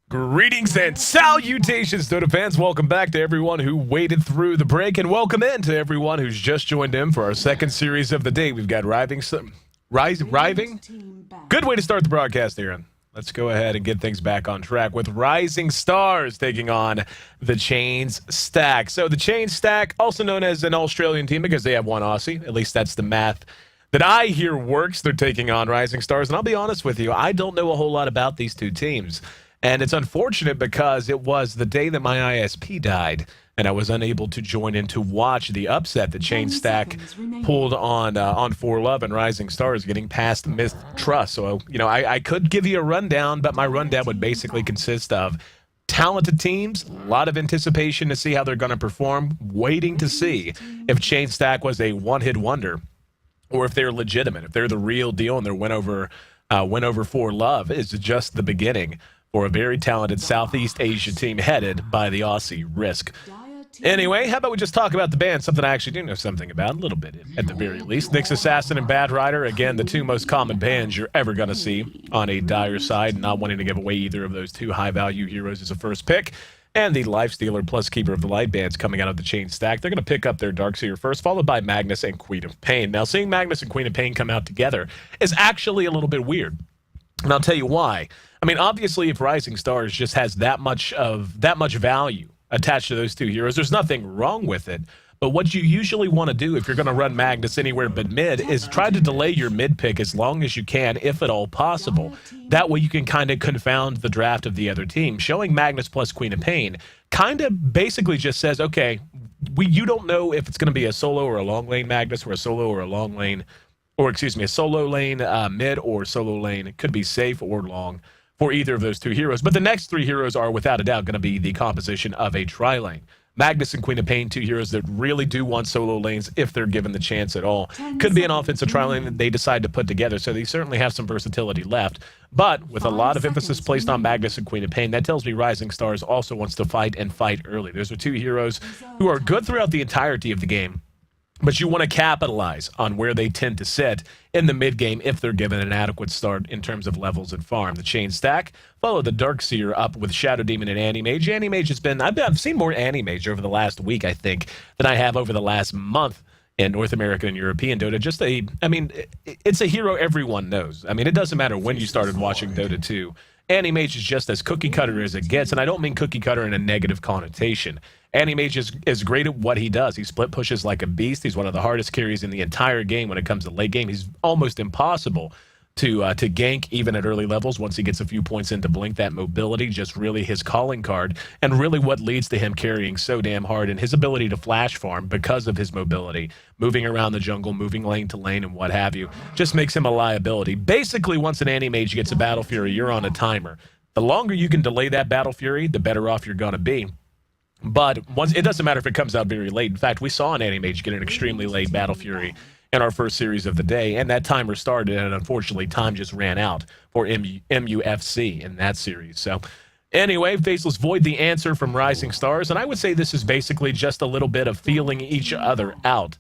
Greetings and salutations, Dota fans. Welcome back to everyone who waited through the break, and welcome in to everyone who's just joined in for our second series of the day. We've got Riving. Good way to start the broadcast, Aaron. Let's go ahead and get things back on track with Rising Stars taking on the Chains Stack. So the Chains Stack, also known as an Australian team because they have one Aussie. At least that's the math that I hear works. They're taking on Rising Stars, and I'll be honest with you, I don't know a whole lot about these two teams. And it's unfortunate because it was the day that my ISP died, and I was unable to join in to watch the upset that Chain Stack pulled on 4 Love and Rising Stars getting past Myth Trust. So, I could give you a rundown, but my rundown would basically consist of talented teams, a lot of anticipation to see how they're going to perform, waiting to see if Chain Stack was a one-hit wonder or if they're legitimate, if they're the real deal and their win over 4 Love is just the beginning for a very talented Southeast Asia team headed by the Aussie Risk. Anyway, how about we just talk about the band, something I actually do know something about, a little bit at the very least. Nyx Assassin and Bad Rider, again, the two most common bands you're ever going to see on a dire side, not wanting to give away either of those two high-value heroes as a first pick. And the Lifestealer plus Keeper of the Light bands coming out of the Chain Stack. They're going to pick up their Darkseer first, followed by Magnus and Queen of Pain. Now, seeing Magnus and Queen of Pain come out together is actually a little bit weird. And I'll tell you why. I mean, obviously, if Rising Stars just has that much value attached to those two heroes, there's nothing wrong with it. But what you usually want to do if you're going to run Magnus anywhere but mid is try to delay your mid pick as long as you can, if at all possible. That way you can kind of confound the draft of the other team. Showing Magnus plus Queen of Pain kind of basically just says, okay, you don't know if it's going to be a solo or a long lane Magnus or a solo or a long lane, or excuse me, a solo lane mid or solo lane. It could be safe or long for either of those two heroes. But the next three heroes are without a doubt going to be the composition of a tri-lane. Magnus and Queen of Pain, two heroes that really do want solo lanes if they're given the chance at all. Could be an offensive tri-lane that they decide to put together, so they certainly have some versatility left. But with a lot of emphasis placed on Magnus and Queen of Pain, that tells me Rising Stars also wants to fight and fight early. Those are two heroes who are good throughout the entirety of the game, but you want to capitalize on where they tend to sit in the mid-game if they're given an adequate start in terms of levels and farm. The Chain Stack follow the Darkseer up with Shadow Demon and Anti-Mage. Anti-Mage has been, I've seen more Anti-Mage over the last week, I think, than I have over the last month in North American and European Dota. It's a hero everyone knows. I mean, it doesn't matter when you started watching Dota 2. Anti-Mage is just as cookie cutter as it gets, and I don't mean cookie cutter in a negative connotation. Anti-Mage is great at what he does. He split pushes like a beast. He's one of the hardest carries in the entire game when it comes to late game. He's almost impossible to gank even at early levels once he gets a few points into Blink. That mobility, just really his calling card, and really what leads to him carrying so damn hard, and his ability to flash farm because of his mobility, moving around the jungle, moving lane to lane and what have you, just makes him a liability. Basically, once an Anti-Mage gets a Battle Fury, you're on a timer. The longer you can delay that Battle Fury, the better off you're going to be. But it doesn't matter if it comes out very late. In fact, we saw an Anti-Mage get an extremely late Battle Fury in our first series of the day, and that timer started, and unfortunately, time just ran out for MUFC in that series. So, anyway, Faceless Void, the answer from Rising Stars, and I would say this is basically just a little bit of feeling each other out.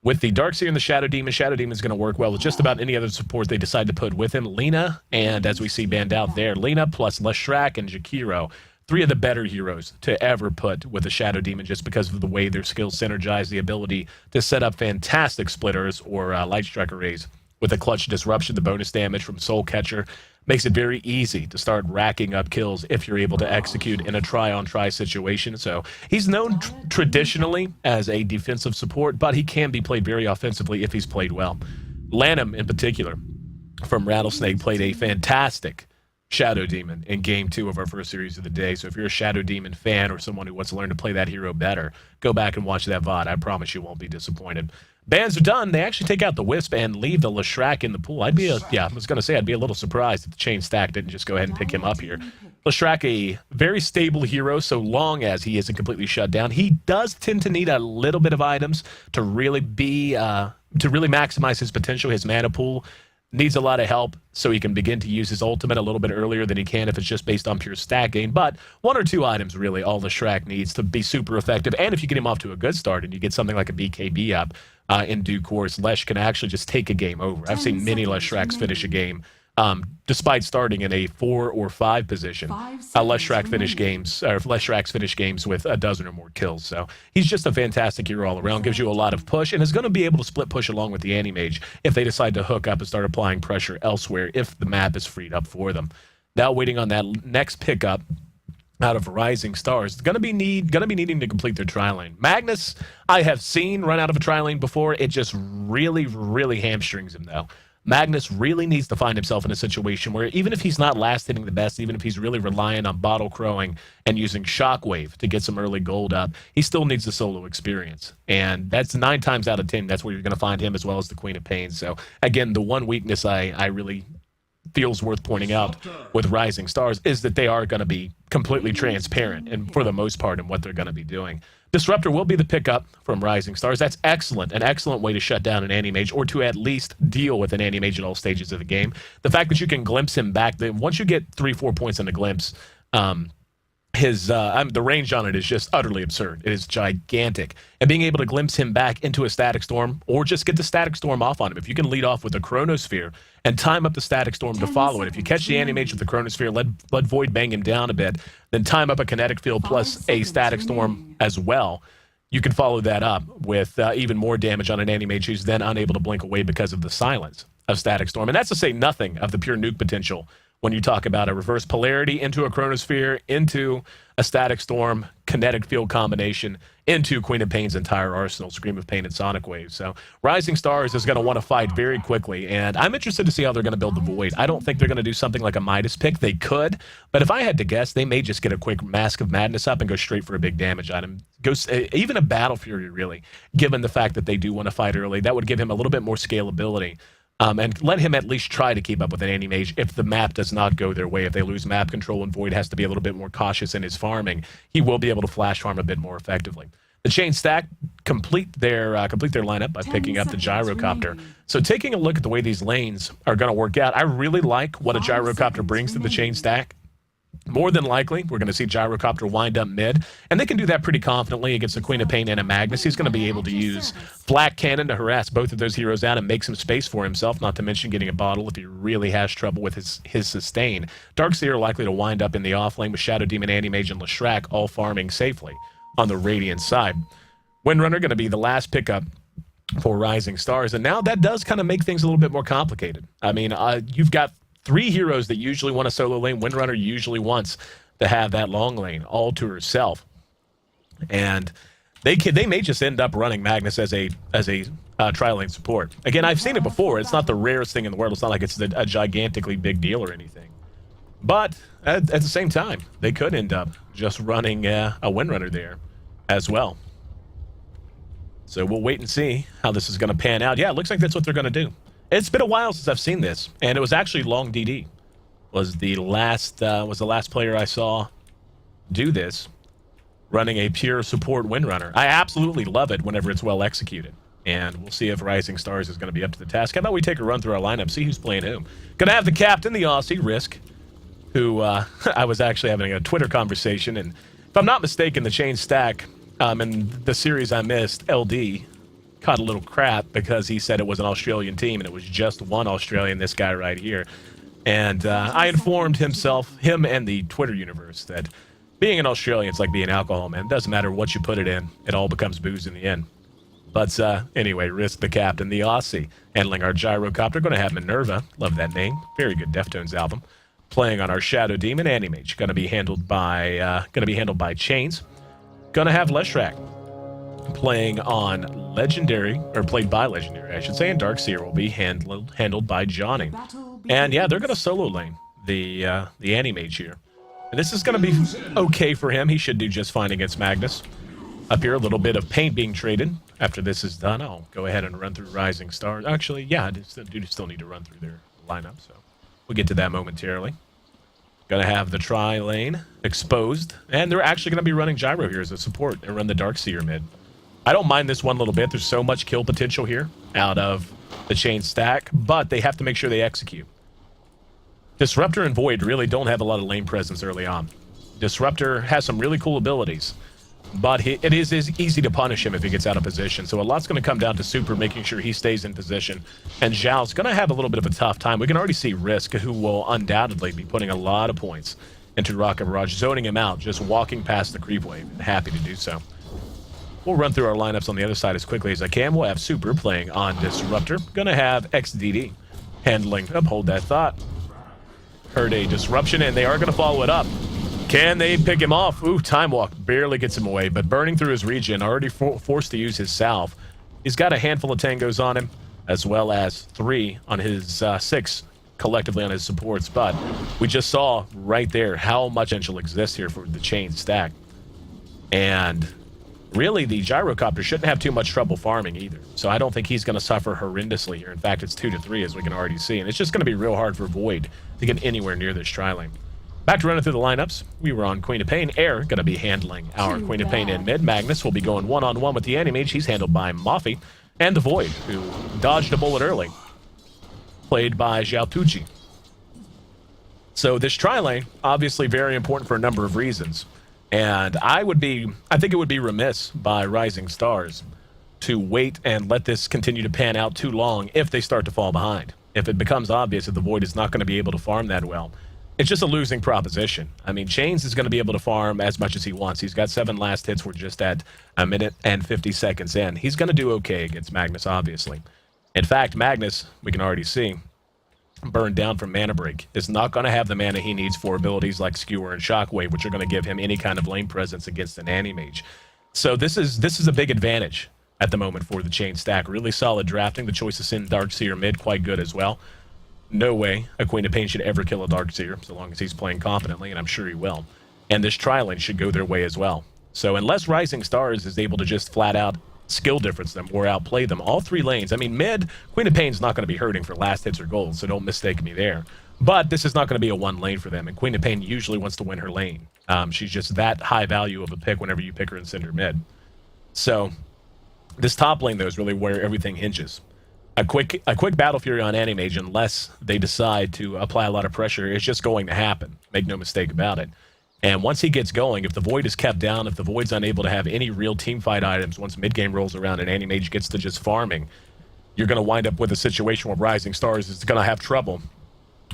With the Darkseer and the Shadow Demon is going to work well with just about any other support they decide to put with him. Lina, and as we see banned out there, Lina plus Leshrac and Jakiro. Three of the better heroes to ever put with a Shadow Demon just because of the way their skills synergize, the ability to set up fantastic splitters or light strike arrays with a clutch disruption. The bonus damage from Soul Catcher makes it very easy to start racking up kills if you're able to execute in a try-on-try situation. So he's known traditionally as a defensive support, but he can be played very offensively if he's played well. Lanham, in particular, from Rattlesnake, played a fantastic Shadow Demon in Game 2 of our first series of the day. So if you're a Shadow Demon fan or someone who wants to learn to play that hero better, go back and watch that VOD. I promise you won't be disappointed. Bans are done. They actually take out the Wisp and leave the Leshrac in the pool. I'd be a little surprised if the Chain Stack didn't just go ahead and pick him up here. Leshrac, a very stable hero, so long as he isn't completely shut down. He does tend to need a little bit of items to really maximize his potential. His mana pool needs a lot of help so he can begin to use his ultimate a little bit earlier than he can if it's just based on pure stat gain. But one or two items really all the Shrek needs to be super effective. And if you get him off to a good start and you get something like a BKB up in due course, Lesh can actually just take a game over. I've seen many Lesh Shreks finish a game despite starting in a 4 or 5 position. Leshrac finished games with a dozen or more kills. So he's just a fantastic hero all around, gives you a lot of push, and is going to be able to split push along with the Anti-Mage if they decide to hook up and start applying pressure elsewhere if the map is freed up for them. Now waiting on that next pickup out of Rising Stars, going to be needing to complete their tri lane. Magnus, I have seen run out of a tri lane before. It just really, really hamstrings him though. Magnus really needs to find himself in a situation where even if he's not last hitting the best, even if he's really relying on bottle crowing and using Shockwave to get some early gold up, he still needs the solo experience. And that's 9 times out of 10, that's where you're going to find him as well as the Queen of Pain. So again, the one weakness I really feels worth pointing out with Rising Stars is that they are going to be completely transparent and for the most part in what they're going to be doing. Disruptor will be the pickup from Rising Stars. That's excellent, an excellent way to shut down an Anti-Mage or to at least deal with an Anti-Mage at all stages of the game. The fact that you can glimpse him back, once you get 3-4 points in a glimpse, the range on it is just utterly absurd. It is gigantic. And being able to glimpse him back into a Static Storm or just get the Static Storm off on him. If you can lead off with a Chronosphere and time up the Static Storm to follow it. If you catch the Anti-Mage with the Chronosphere, let Void bang him down a bit, then time up a Kinetic Field plus a Static Storm as well. You can follow that up with even more damage on an Anti-Mage who's then unable to blink away because of the silence of Static Storm. And that's to say nothing of the pure nuke potential when you talk about a reverse polarity into a Chronosphere, into a Static Storm, Kinetic Field combination, into Queen of Pain's entire arsenal, Scream of Pain and Sonic Wave. So Rising Stars is going to want to fight very quickly, and I'm interested to see how they're going to build the Void. I don't think they're going to do something like a Midas pick. They could, but if I had to guess, they may just get a quick Mask of Madness up and go straight for a big damage item. Even a Battle Fury, really, given the fact that they do want to fight early. That would give him a little bit more scalability. And let him at least try to keep up with an Anti-Mage if the map does not go their way. If they lose map control and Void has to be a little bit more cautious in his farming, he will be able to flash farm a bit more effectively. The Chain Stack complete their lineup by picking up the Gyrocopter. So taking a look at the way these lanes are going to work out, I really like what a Gyrocopter brings to the Chain Stack. More than likely, we're going to see Gyrocopter wind up mid, and they can do that pretty confidently against the Queen of Pain and a Magnus. He's going to be able to use Flak Cannon to harass both of those heroes out and make some space for himself, not to mention getting a bottle if he really has trouble with his sustain. Darkseer likely to wind up in the off lane with Shadow Demon, Anti-Mage, and Leshrac all farming safely on the Radiant side. Windrunner going to be the last pickup for Rising Stars, and now that does kind of make things a little bit more complicated. I mean, you've got 3 heroes that usually want a solo lane. Windrunner usually wants to have that long lane all to herself. And they may just end up running Magnus as a tri-lane support. Again, I've seen it before. It's not the rarest thing in the world. It's not like it's a gigantically big deal or anything. But at the same time, they could end up just running a Windrunner there as well. So we'll wait and see how this is going to pan out. Yeah, it looks like that's what they're going to do. It's been a while since I've seen this, and it was actually Long DD was the last player I saw do this, running a pure support Windrunner. I absolutely love it whenever it's well executed, and we'll see if Rising Stars is going to be up to the task. How about we take a run through our lineup, see who's playing who. Gonna have the captain, the Ayesee, Risk, who I was actually having a Twitter conversation, and if I'm not mistaken, the Chain Stack in the series I missed, LD, caught a little crap because he said it was an Australian team and it was just one Australian, this guy right here. And I informed him and the Twitter universe that being an Australian is like being alcohol, man. It doesn't matter what you put it in. It all becomes booze in the end. But anyway, Risk the captain, the Ayesee, handling our Gyrocopter. Going to have Minerva, love that name, very good Deftones album. Playing on our Shadow Demon, Anti-Mage. Going to be handled by Chains. Going to have Leshrac playing on Legendary, or played by Legendary, I should say, and Darkseer will be handled by Johnny. And yeah, they're going to solo lane the Anti-Mage here. And this is going to be okay for him. He should do just fine against Magnus. Up here, a little bit of paint being traded. After this is done, I'll go ahead and run through Rising Stars. Actually, yeah, I do still need to run through their lineup, so we'll get to that momentarily. Going to have the tri lane exposed, and they're actually going to be running Gyro here as a support and run the Darkseer mid. I don't mind this one little bit. There's so much kill potential here out of the Chain Stack, but they have to make sure they execute. Disruptor and Void really don't have a lot of lane presence early on. Disruptor has some really cool abilities, but it is easy to punish him if he gets out of position. So a lot's going to come down to Super making sure he stays in position. And Zhao's going to have a little bit of a tough time. We can already see Risk, who will undoubtedly be putting a lot of points into Rocket Barrage, zoning him out, just walking past the creep wave, and happy to do so. We'll run through our lineups on the other side as quickly as I can. We'll have Super playing on Disruptor. Going to have XDD handling, hold that thought. Heard a disruption, and they are going to follow it up. Can they pick him off? Ooh, Time Walk barely gets him away, but burning through his regen, already forced to use his salve. He's got a handful of tangos on him, as well as 3 on his 6 collectively on his supports, but we just saw right there how much potential exists here for the chain stack. And really, the gyrocopter shouldn't have too much trouble farming either. So I don't think he's going to suffer horrendously here. In fact, it's 2 to 3, as we can already see. And it's just going to be real hard for Void to get anywhere near this tri-lane. Back to running through the lineups. We were on Queen of Pain. Air going to be handling our Queen of Pain in mid. Magnus will be going one-on-one with the Anti-Mage. He's handled by Mafi. And the Void, who dodged a bullet early, played by Zhao Tuji. So this tri-lane, obviously very important for a number of reasons. And I think it would be remiss by Rising Stars to wait and let this continue to pan out too long if they start to fall behind. If it becomes obvious that the Void is not going to be able to farm that well, it's just a losing proposition. I mean, Chains is going to be able to farm as much as he wants. He's got 7 last hits. We're just at 1 minute and 50 seconds in. He's going to do okay against Magnus, obviously. In fact, Magnus, we can already see, burned down from Mana Break, is not going to have the mana he needs for abilities like Skewer and Shockwave, which are going to give him any kind of lane presence against an Anti-Mage. So this is a big advantage at the moment for the chain stack. Really solid drafting. The choice of Sin Darkseer mid, quite good as well. No way a Queen of Pain should ever kill a Darkseer, so long as he's playing competently, and I'm sure he will. And this tri-lane should go their way as well. So unless Rising Stars is able to just flat out skill difference them or outplay them, all 3 lanes. I mean, mid, Queen of Pain's not going to be hurting for last hits or gold, so don't mistake me there. But this is not going to be a 1 lane for them, and Queen of Pain usually wants to win her lane. She's just that high value of a pick whenever you pick her and send her mid. So this top lane, though, is really where everything hinges. A quick Battle Fury on Anti-Mage, unless they decide to apply a lot of pressure, is just going to happen. Make no mistake about it. And once he gets going, if the Void is kept down, if the Void's unable to have any real teamfight items, once mid-game rolls around and Anti-Mage gets to just farming, you're going to wind up with a situation where Rising Stars is going to have trouble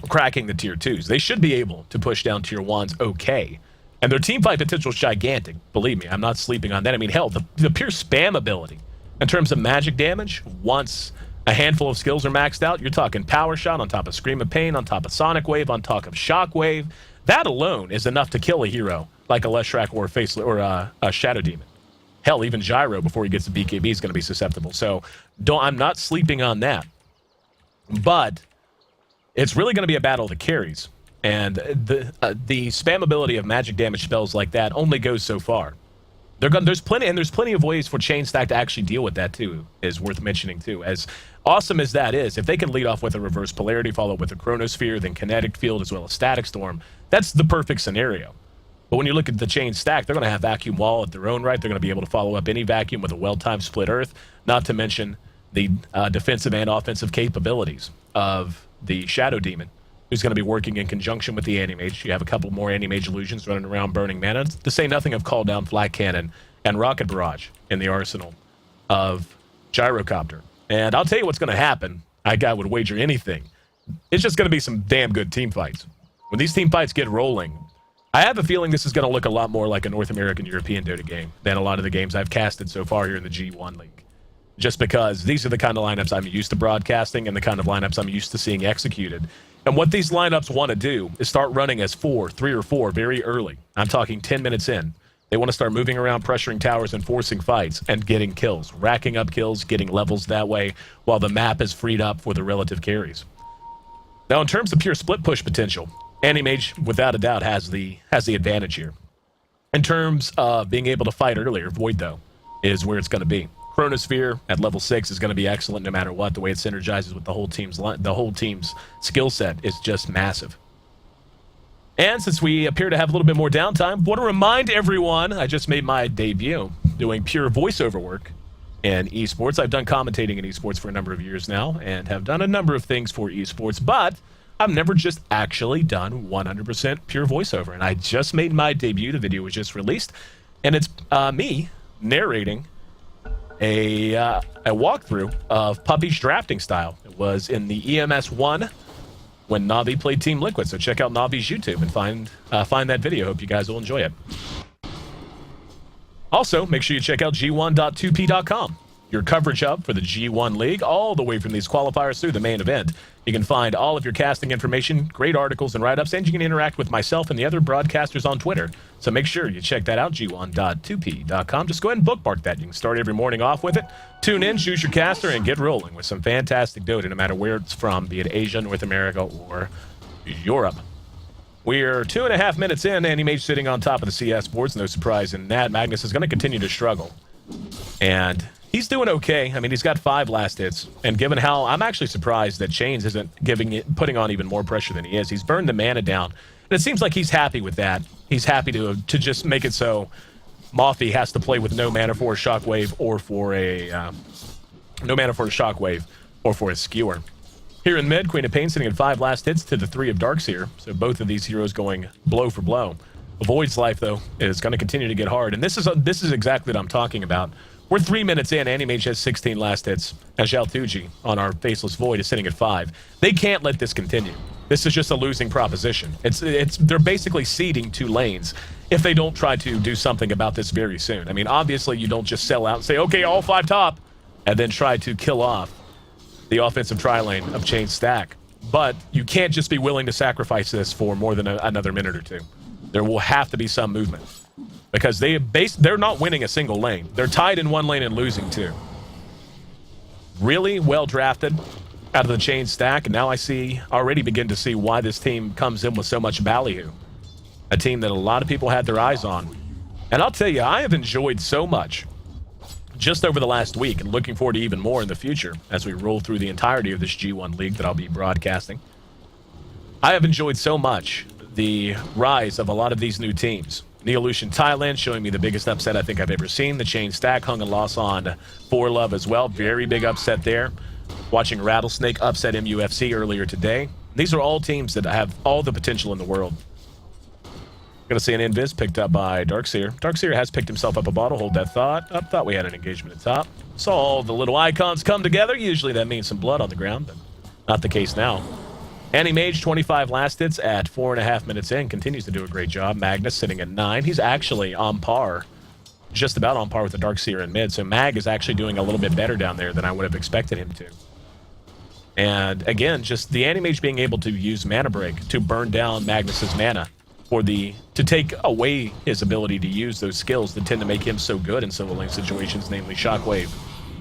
cracking the tier 2s. They should be able to push down tier 1s okay. And their teamfight potential is gigantic. Believe me, I'm not sleeping on that. I mean, hell, the pure spam ability in terms of magic damage, once a handful of skills are maxed out, you're talking Power Shot on top of Scream of Pain, on top of Sonic Wave, on top of Shockwave. That alone is enough to kill a hero like a Leshrac or a Shadow Demon. Hell, even Gyro, before he gets to BKB, is going to be susceptible. So I'm not sleeping on that. But it's really going to be a battle of the carries. And the spamability of magic damage spells like that only goes so far. There's plenty of ways for Chain Stack to actually deal with that too, is worth mentioning too. As awesome as that is, if they can lead off with a Reverse Polarity, follow with a Chronosphere, then Kinetic Field, as well as Static Storm, that's the perfect scenario. But when you look at the Chain Stack, they're going to have Vacuum Wall at their own right. They're going to be able to follow up any vacuum with a well-timed Split Earth, not to mention the defensive and offensive capabilities of the Shadow Demon, who's going to be working in conjunction with the Anti-Mage. You have a couple more Anti-Mage illusions running around burning mana, to say nothing of Call Down, Flat Cannon, and Rocket Barrage in the arsenal of Gyrocopter. And I'll tell you what's going to happen. I would wager anything. It's just going to be some damn good team fights. When these team fights get rolling, I have a feeling this is going to look a lot more like a North American European Dota game than a lot of the games I've casted so far here in the G1 League. Just because these are the kind of lineups I'm used to broadcasting and the kind of lineups I'm used to seeing executed. And what these lineups want to do is start running as 3 or 4 very early. I'm talking 10 minutes in. They want to start moving around, pressuring towers, and forcing fights, and getting kills. Racking up kills, getting levels that way, while the map is freed up for the relative carries. Now, in terms of pure split push potential, Anti-Mage, without a doubt, has the advantage here. In terms of being able to fight earlier, Void, though, is where it's going to be. Chronosphere at level 6 is going to be excellent no matter what. The way it synergizes with the whole team's skill set is just massive. And since we appear to have a little bit more downtime, I want to remind everyone I just made my debut doing pure voiceover work in esports. I've done commentating in esports for a number of years now and have done a number of things for esports, but I've never just actually done 100% pure voiceover. And I just made my debut. The video was just released. And it's me narrating a walkthrough of Puppy's drafting style. It was in the EMS 1 when Navi played Team Liquid. So check out Navi's YouTube and find that video. Hope you guys will enjoy it. Also, make sure you check out G1.2p.com, your coverage hub for the G1 League, all the way from these qualifiers through the main event. You can find all of your casting information, great articles and write-ups, and you can interact with myself and the other broadcasters on Twitter. So make sure you check that out, G1.2p.com. Just go ahead and bookmark that. You can start every morning off with it. Tune in, choose your caster, and get rolling with some fantastic Dota, no matter where it's from, be it Asia, North America, or Europe. We're 2.5 minutes in. Andy Mage sitting on top of the CS boards. No surprise in that. Magnus is going to continue to struggle. And he's doing okay. I mean, he's got 5 last hits. And given how... I'm actually surprised that Chains isn't putting on even more pressure than he is. He's burned the mana down. And it seems like he's happy with that. He's happy to just make it so Moffy has to play with no mana for a Shockwave or for a... no mana for a Shockwave or for a Skewer. Here in mid, Queen of Pain sitting at 5 last hits to the 3 of Darkseer. So both of these heroes going blow for blow. Void's life, though, is going to continue to get hard. And this is exactly what I'm talking about. We're 3 minutes in. Animage has 16 last hits. And Zhaltuji on our Faceless Void is sitting at 5. They can't let this continue. This is just a losing proposition. They're basically ceding 2 lanes if they don't try to do something about this very soon. I mean, obviously, you don't just sell out and say, okay, all 5 top, and then try to kill off the offensive tri-lane of Chain Stack. But you can't just be willing to sacrifice this for more than another minute or 2. There will have to be some movement. Because they're not winning a single lane. They're tied in 1 lane and losing 2. Really well drafted out of the Chain Stack, and now I already begin to see why this team comes in with so much ballyhoo. A team that a lot of people had their eyes on. And I'll tell you, I have enjoyed so much just over the last week, and looking forward to even more in the future as we roll through the entirety of this G1 League that I'll be broadcasting. I have enjoyed so much the rise of a lot of these new teams. Neolution Thailand showing me the biggest upset I think I've ever seen. The Chain Stack hung a loss on 4Love as well. Very big upset there. Watching Rattlesnake upset MUFC earlier today. These are all teams that have all the potential in the world. Gonna see an invis picked up by Darkseer. Darkseer has picked himself up a bottle. Hold that thought. I thought we had an engagement at top. Saw all the little icons come together. Usually that means some blood on the ground, but not the case now. Annie Mage, 25 last hits at 4.5 minutes in. Continues to do a great job. Magnus sitting at 9. He's actually on par. Just about on par with the Darkseer in mid. So Mag is actually doing a little bit better down there than I would have expected him to. And again, just the Annie Mage being able to use Mana Break to burn down Magnus's mana. To take away his ability to use those skills that tend to make him so good in solo lane situations, namely Shockwave.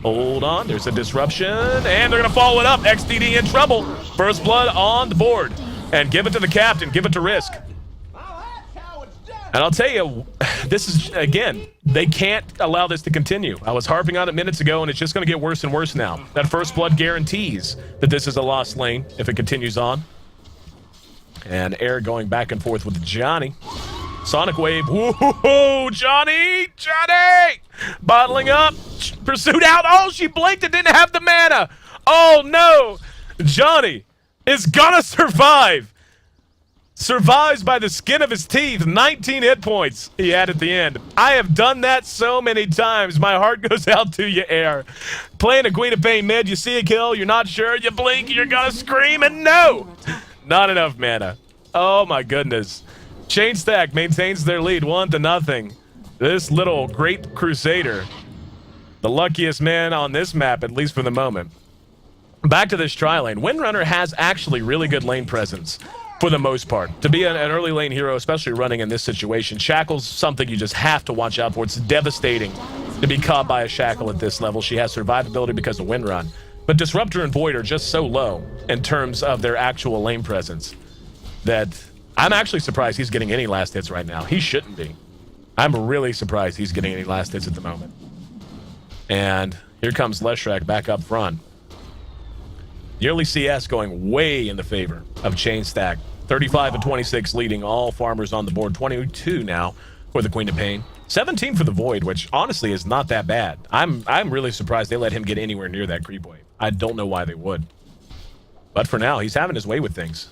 Hold on, there's a disruption, and they're going to follow it up. XDD in trouble. First blood on the board. And give it to the captain, give it to Risk. And I'll tell you, this is, again, they can't allow this to continue. I was harping on it minutes ago, and it's just going to get worse and worse now. That first blood guarantees that this is a lost lane if it continues on. And Air going back and forth with Johnny. Sonic Wave. Whoa, Johnny! Johnny! Bottling up. Pursued out. Oh, she blinked and didn't have the mana. Oh, no. Johnny is gonna survive. Survives by the skin of his teeth. 19 hit points he had at the end. I have done that so many times. My heart goes out to you, Air. Playing a Queen of Pain mid, you see a kill, you're not sure, you blink, you're gonna scream, and no! Not enough mana. Oh my goodness. Chain Stack maintains their lead 1-0. This little great Crusader, the luckiest man on this map, at least for the moment. Back to this tri-lane. Windrunner has actually really good lane presence for the most part. To be an early lane hero, especially running in this situation, Shackle's something you just have to watch out for. It's devastating to be caught by a Shackle at this level. She has survivability because of Windrun. But Disruptor and Void are just so low in terms of their actual lane presence that I'm actually surprised he's getting any last hits right now. He shouldn't be. I'm really surprised he's getting any last hits at the moment. And here comes Leshrac back up front. The early CS going way in the favor of Chain Stack. 35 and 26 leading all farmers on the board. 22 now for the Queen of Pain. 17 for the Void, which honestly is not that bad. I'm really surprised they let him get anywhere near that creep wave. I don't know why they would. But for now, he's having his way with things.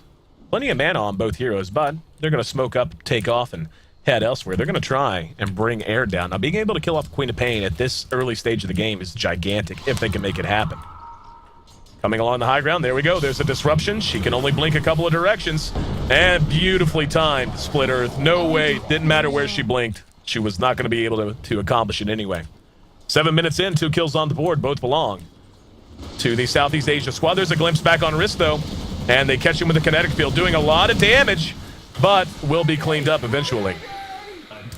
Plenty of mana on both heroes, but they're going to smoke up, take off, and head elsewhere. They're going to try and bring air down. Now, being able to kill off Queen of Pain at this early stage of the game is gigantic if they can make it happen. Coming along the high ground, there we go. There's a disruption. She can only blink a couple of directions. And beautifully timed split earth. No way. Didn't matter where she blinked. She was not going to be able to accomplish it anyway. 7 minutes in, 2 kills on the board. Both belong to the Southeast Asia squad. There's a glimpse back on Risk, though. And they catch him with a kinetic field, doing a lot of damage, but will be cleaned up eventually.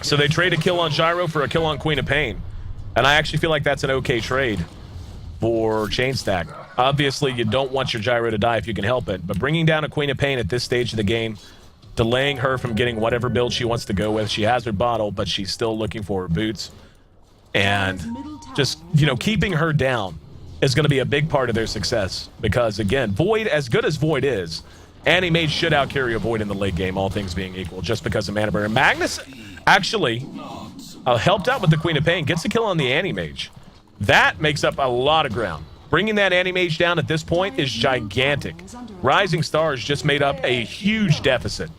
So they trade a kill on Gyro for a kill on Queen of Pain. And I actually feel like that's an okay trade for Chain Stack. Obviously, you don't want your Gyro to die if you can help it, but bringing down a Queen of Pain at this stage of the game, delaying her from getting whatever build she wants to go with. She has her bottle, but she's still looking for her boots. And just, you know, keeping her down is going to be a big part of their success. Because, again, Void, as good as Void is, Anti-Mage should out-carry a Void in the late game, all things being equal, just because of Mana Burn. Magnus actually helped out with the Queen of Pain, gets a kill on the Anti-Mage. That makes up a lot of ground. Bringing that Anti-Mage down at this point is gigantic. Rising Stars just made up a huge deficit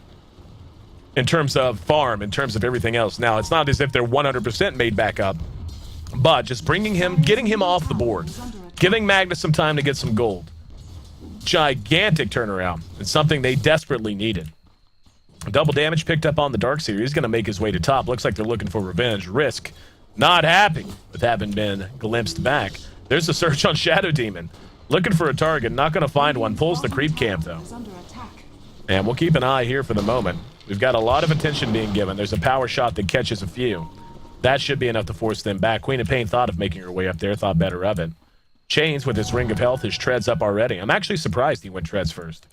in terms of farm, in terms of everything else. Now, it's not as if they're 100% made back up, but just bringing him, getting him off the board, giving Magnus some time to get some gold. Gigantic turnaround. It's something they desperately needed. Double damage picked up on the Darkseer. He's going to make his way to top. Looks like they're looking for revenge. Risk, not happy with having been glimpsed back. There's a search on Shadow Demon. Looking for a target, not going to find one. Pulls the creep camp, though. And we'll keep an eye here for the moment. We've got a lot of attention being given. There's a power shot that catches a few. That should be enough to force them back. Queen of Pain thought of making her way up there, thought better of it. Chains with his Ring of Health, his treads up already. I'm actually surprised he went treads first.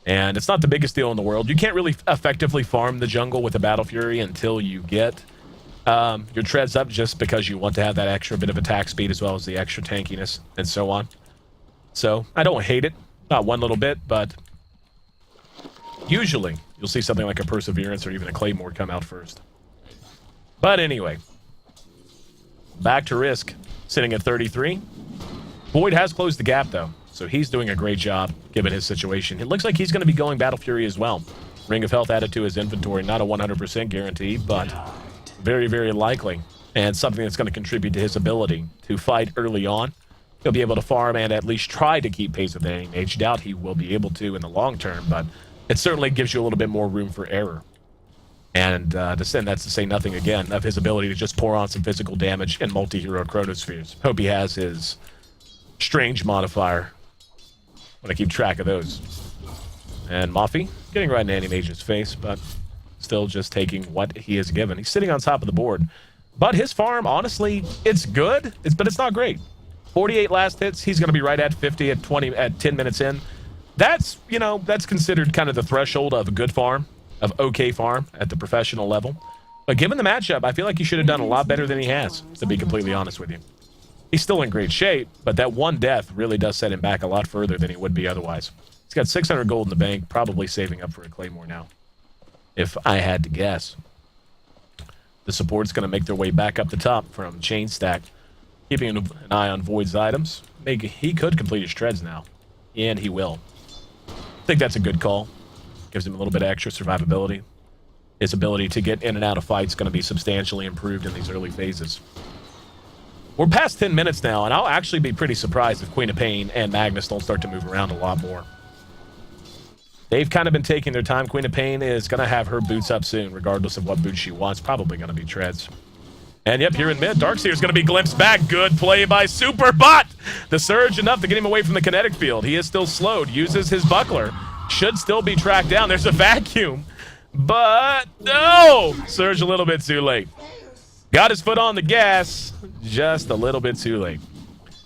And it's not the biggest deal in the world. You can't really effectively farm the jungle with a Battle Fury until you get your treads up, just because you want to have that extra bit of attack speed as well as the extra tankiness and so on. So I don't hate it, not one little bit, but usually you'll see something like a Perseverance or even a Claymore come out first. But anyway, back to Risk, sitting at 33. Void has closed the gap, though, so he's doing a great job given his situation. It looks like he's going to be going Battle Fury as well. Ring of Health added to his inventory, not a 100% guarantee, but very, very likely, and something that's going to contribute to his ability to fight early on. He'll be able to farm and at least try to keep pace with any mage. Doubt he will be able to in the long term, but it certainly gives you a little bit more room for error. And that's to say nothing again of his ability to just pour on some physical damage in multi-hero chronospheres. Hope he has his strange modifier when I keep track of those. And Mafi getting right in Anti-Mage's face, but still just taking what he is given. He's sitting on top of the board. But his farm, honestly, it's good, but it's not great. 48 last hits. He's going to be right at 50 at 10 minutes in. That's, you know, that's considered kind of the threshold of a good farm, of okay farm at the professional level. But given the matchup, I feel like he should have done a lot better than he has, to be completely honest with you. He's still in great shape, but that one death really does set him back a lot further than he would be otherwise. He's got 600 gold in the bank, probably saving up for a Claymore now, if I had to guess. The support's going to make their way back up the top from Chain Stack, keeping an eye on Void's items. He could complete his treads now, and he will. I think that's a good call. Gives him a little bit of extra survivability. His ability to get in and out of fights is going to be substantially improved in these early phases. We're past 10 minutes now, and I'll actually be pretty surprised if Queen of Pain and Magnus don't start to move around a lot more. They've kind of been taking their time. Queen of Pain is going to have her boots up soon, regardless of what boots she wants. Probably going to be treads. And yep, here in mid, Darkseer is going to be glimpsed back. Good play by Superbot. The surge enough to get him away from the kinetic field. He is still slowed. Uses his buckler. Should still be tracked down. There's a vacuum. But no! Surge a little bit too late. Got his foot on the gas. Just a little bit too late.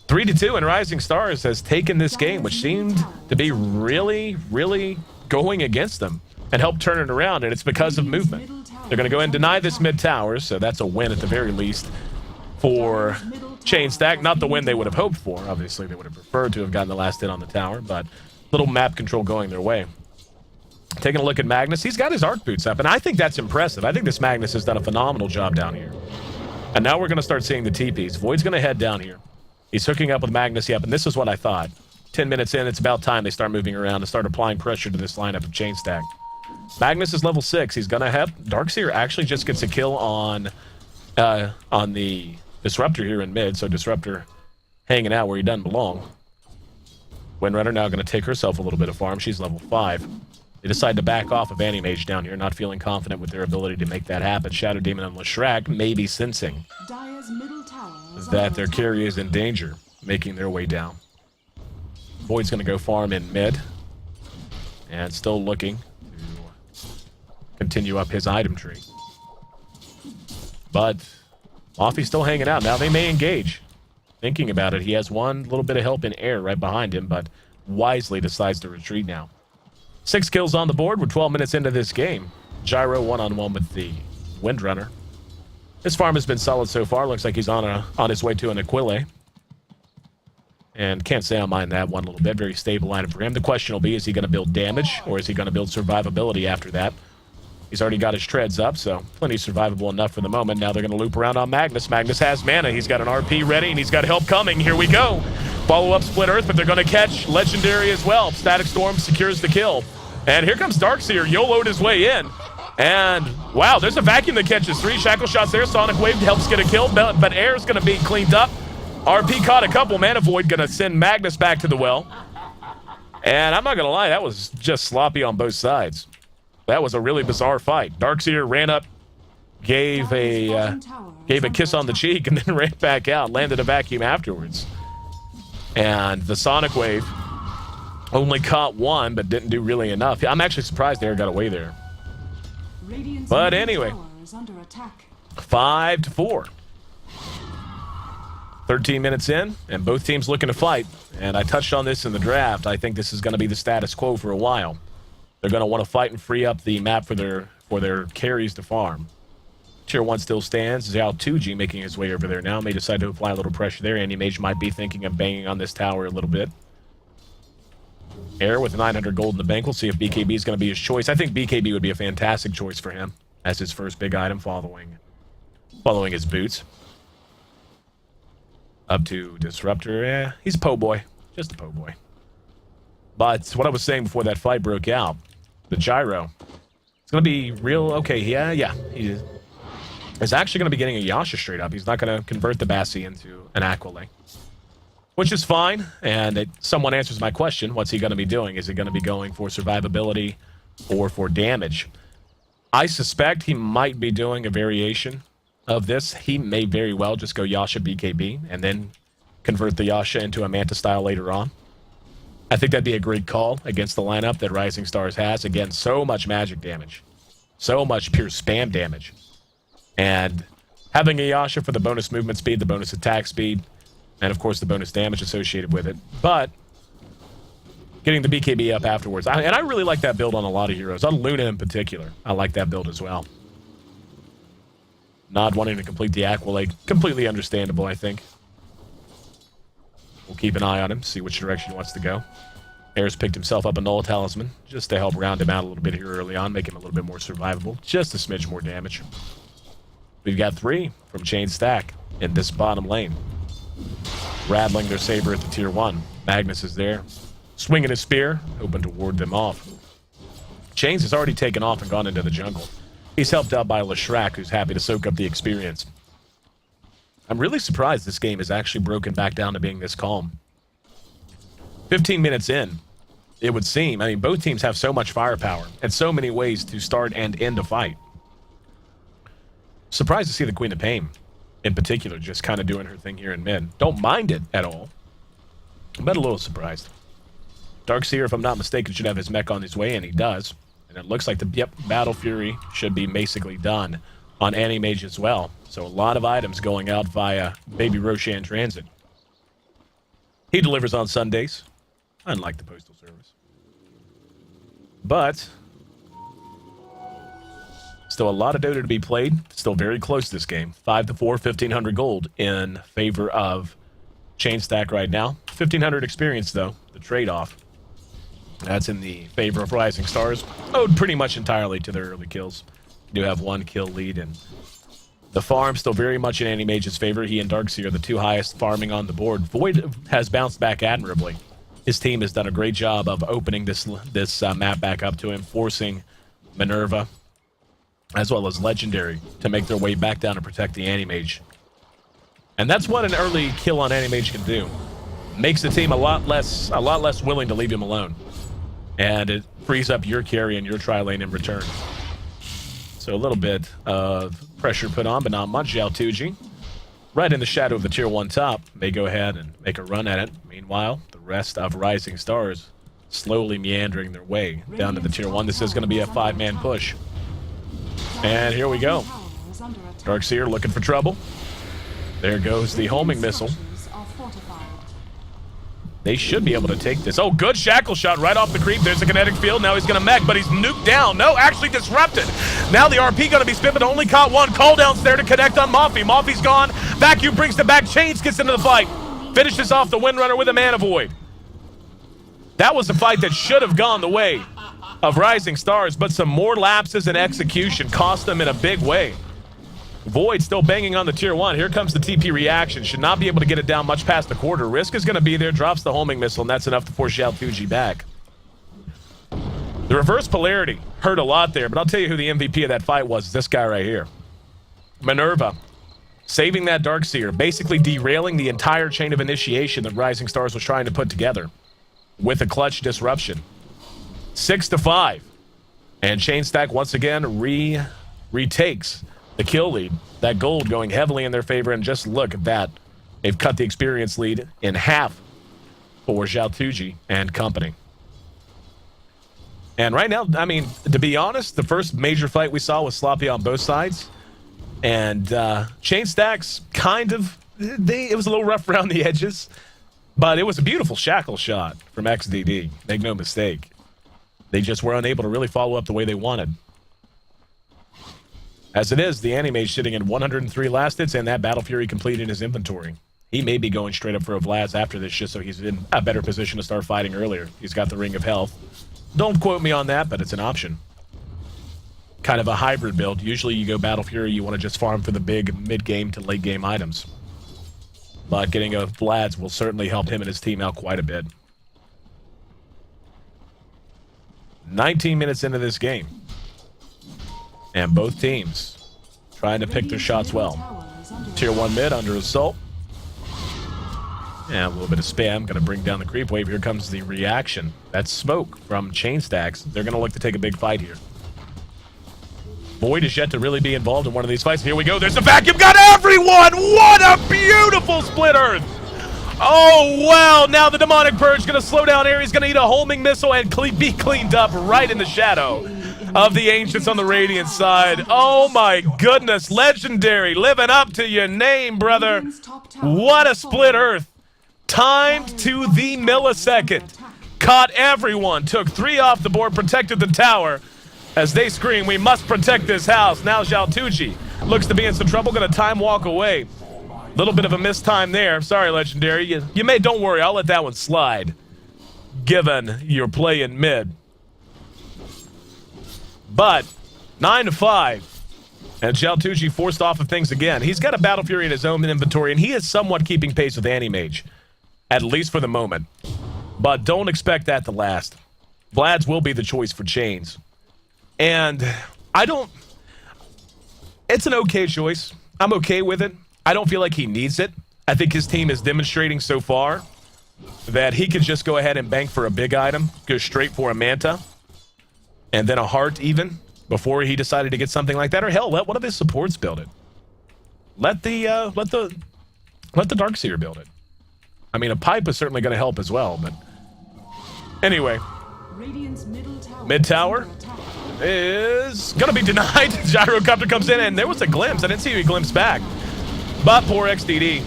3-2, and Rising Stars has taken this game, which seemed to be really, really going against them, and helped turn it around, and it's because of movement. They're going to go ahead and deny this mid tower, so that's a win at the very least for Chain Stack. Not the win they would have hoped for. Obviously, they would have preferred to have gotten the last hit on the tower, but little map control going their way. Taking a look at Magnus, he's got his arc boots up, and I think that's impressive. I think this Magnus has done a phenomenal job down here. And now we're going to start seeing the TPs. Void's going to head down here. He's hooking up with Magnus, yep, and this is what I thought. 10 minutes in, it's about time they start moving around and start applying pressure to this lineup of Chain Stack. Magnus is level 6. He's gonna have Darkseer actually just gets a kill on the Disruptor here in mid, so Disruptor hanging out where he doesn't belong. Windrunner now gonna take herself a little bit of farm. She's level 5. They decide to back off of Anti-Mage down here, not feeling confident with their ability to make that happen. Shadow Demon and Leshrac may be sensing that their carry is in danger, making their way down. Void's going to go farm in mid, and still looking to continue up his item tree. But Offie's still hanging out. Now they may engage. Thinking about it, he has one little bit of help in air right behind him, but wisely decides to retreat now. 6 kills on the board. We're 12 minutes into this game. Gyro one-on-one with the Windrunner. His farm has been solid so far. Looks like he's on his way to an Aquile. And can't say I mind that one little bit. Very stable item for him. The question will be, is he going to build damage, or is he going to build survivability after that? He's already got his treads up, so plenty survivable enough for the moment. Now they're going to loop around on Magnus. Magnus has mana. He's got an RP ready, and he's got help coming. Here we go. Follow-up Split Earth, but they're going to catch Legendary as well. Static Storm secures the kill. And here comes Darkseer, YOLO'd his way in. And, wow, there's a vacuum that catches 3. Shackle shots there. Sonic Wave helps get a kill, but air's going to be cleaned up. RP caught a couple. Mana Void going to send Magnus back to the well. And I'm not going to lie, that was just sloppy on both sides. That was a really bizarre fight. Darkseer ran up, gave a kiss on the cheek, and then ran back out. Landed a vacuum afterwards. And the Sonic Wave only caught 1, but didn't do really enough. I'm actually surprised Air got away there. But anyway, 5-4. 13 minutes in, and both teams looking to fight. And I touched on this in the draft. I think this is going to be the status quo for a while. They're going to want to fight and free up the map for their carries to farm. Tier 1 still stands. Zhao 2G making his way over there now. May decide to apply a little pressure there. Anti-Mage might be thinking of banging on this tower a little bit. Air with 900 gold in the bank. We'll see if BKB is going to be his choice. I think BKB would be a fantastic choice for him as his first big item following his boots. Up to Disruptor. He's a po' boy. Just a po' boy. But what I was saying before that fight broke out, the Gyro, it's going to be real. Okay, yeah. He's actually going to be getting a Yasha straight up. He's not going to convert the Bassi into an Aquile, which is fine. And someone answers my question. What's he going to be doing? Is he going to be going for survivability or for damage? I suspect he might be doing a variation of this. He may very well just go Yasha BKB and then convert the Yasha into a Manta style later on. I think that'd be a great call against the lineup that Rising Stars has. Again, so much magic damage. So much pure spam damage. And having a Yasha for the bonus movement speed, the bonus attack speed, and of course the bonus damage associated with it. But getting the BKB up afterwards. And I really like that build on a lot of heroes. On Luna in particular, I like that build as well. Not wanting to complete the Aquilade, completely understandable, I think. We'll keep an eye on him, see which direction he wants to go. Air's picked himself up a Null Talisman, just to help round him out a little bit here early on, make him a little bit more survivable. Just a smidge more damage. We've got 3 from Chain Stack in this bottom lane. Rattling their saber at the tier 1. Magnus is there, swinging his spear, hoping to ward them off. Chains has already taken off and gone into the jungle. He's helped out by Leshrac, who's happy to soak up the experience. I'm really surprised this game is actually broken back down to being this calm. 15 minutes in, it would seem. I mean, both teams have so much firepower and so many ways to start and end a fight. Surprised to see the Queen of Pain, in particular, just kind of doing her thing here in mid. Don't mind it at all, but a little surprised. Darkseer, if I'm not mistaken, should have his mech on his way, and he does. And it looks like the Battle Fury should be basically done on Anti-Mage as well. So a lot of items going out via Baby Roshan Transit. He delivers on Sundays, unlike the Postal Service. But still a lot of Dota to be played. Still very close this game. 5-4, 1,500 gold in favor of Chain Stack right now. 1,500 experience, though, the trade-off. That's in the favor of Rising Stars. Owed pretty much entirely to their early kills. Do have 1 kill lead, and the farm still very much in Anti-Mage's favor. He and Darkseer are the 2 highest farming on the board. Void has bounced back admirably. His team has done a great job of opening this map back up to him, forcing Minerva, as well as Legendary to make their way back down to protect the Animage. And that's what an early kill on Animage can do. Makes the team a lot less willing to leave him alone. And it frees up your carry and your tri-lane in return. So a little bit of pressure put on, but not much. Xiaotuji, right in the shadow of the Tier 1 top, may go ahead and make a run at it. Meanwhile, the rest of Rising Stars slowly meandering their way down to the Tier 1. This is going to be a 5-man push. And here we go. Darkseer looking for trouble. There goes the homing missile. They should be able to take this. Oh, good shackle shot right off the creep. There's a kinetic field. Now he's going to mech, but he's nuked down. No, actually disrupted. Now the RP going to be spit, but only caught one. Call down's there to connect on Mafi. Mafi's gone. Vacuum brings the back. Chains gets into the fight. Finishes off the Windrunner with a Mana Void. That was a fight that should have gone the way of Rising Stars, but some more lapses in execution cost them in a big way. Void still banging on the Tier 1. Here comes the TP reaction. Should not be able to get it down much past the quarter. Risk is going to be there. Drops the homing missile, and that's enough to force Xiaotuji back. The reverse polarity hurt a lot there, but I'll tell you who the MVP of that fight was. This guy right here. Minerva. Saving that Darkseer. Basically derailing the entire chain of initiation that Rising Stars was trying to put together. With a clutch disruption. 6-5. And Chain Stack once again retakes the kill lead. That gold going heavily in their favor, and just look at that. They've cut the experience lead in half for Xiaotuji and company. And right now, I mean, to be honest, the first major fight we saw was sloppy on both sides. And Chain Stacks kind of, it was a little rough around the edges, but it was a beautiful shackle shot from XDD. Make no mistake. They just were unable to really follow up the way they wanted. As it is, the Animage sitting at 103 last hits, and that Battle Fury complete in his inventory. He may be going straight up for a Vlad's after this, just so he's in a better position to start fighting earlier. He's got the Ring of Health. Don't quote me on that, but it's an option. Kind of a hybrid build. Usually you go Battle Fury, you want to just farm for the big mid-game to late-game items. But getting a Vlad's will certainly help him and his team out quite a bit. 19 minutes into this game. And both teams trying to pick their shots well. Tier 1 mid under assault. And a little bit of spam. Going to bring down the creep wave. Here comes the reaction. That's smoke from Chain Stacks. They're going to look to take a big fight here. Void is yet to really be involved in one of these fights. Here we go. There's a vacuum. Got everyone! What a beautiful split earth! Oh, well, now the Demonic Purge going to slow down Ares. Going to eat a homing missile and be cleaned up right in the shadow of the Ancients on the Radiant side. Oh my goodness, Legendary, living up to your name, brother. What a split earth. Timed to the millisecond. Caught everyone, took 3 off the board, protected the tower. As they scream, we must protect this house. Now Xiaotuji looks to be in some trouble, gonna time walk away. Little bit of a missed time there. Sorry, Legendary. You may, don't worry, I'll let that one slide. Given your play in mid. But 9-5, and Xiaotuji forced off of things again. He's got a Battle Fury in his own inventory, and he is somewhat keeping pace with Animage, at least for the moment. But don't expect that to last. Vlad's will be the choice for Chains. And it's an okay choice. I'm okay with it. I don't feel like he needs it. I think his team is demonstrating so far that he could just go ahead and bank for a big item, go straight for a Manta, and then a heart even, before he decided to get something like that. Or hell, let one of his supports build it. Let the Darkseer build it. I mean, a pipe is certainly going to help as well, but anyway. Mid tower is going to be denied. Gyrocopter comes in, and there was a glimpse. I didn't see who he glimpsed back. But poor XDD.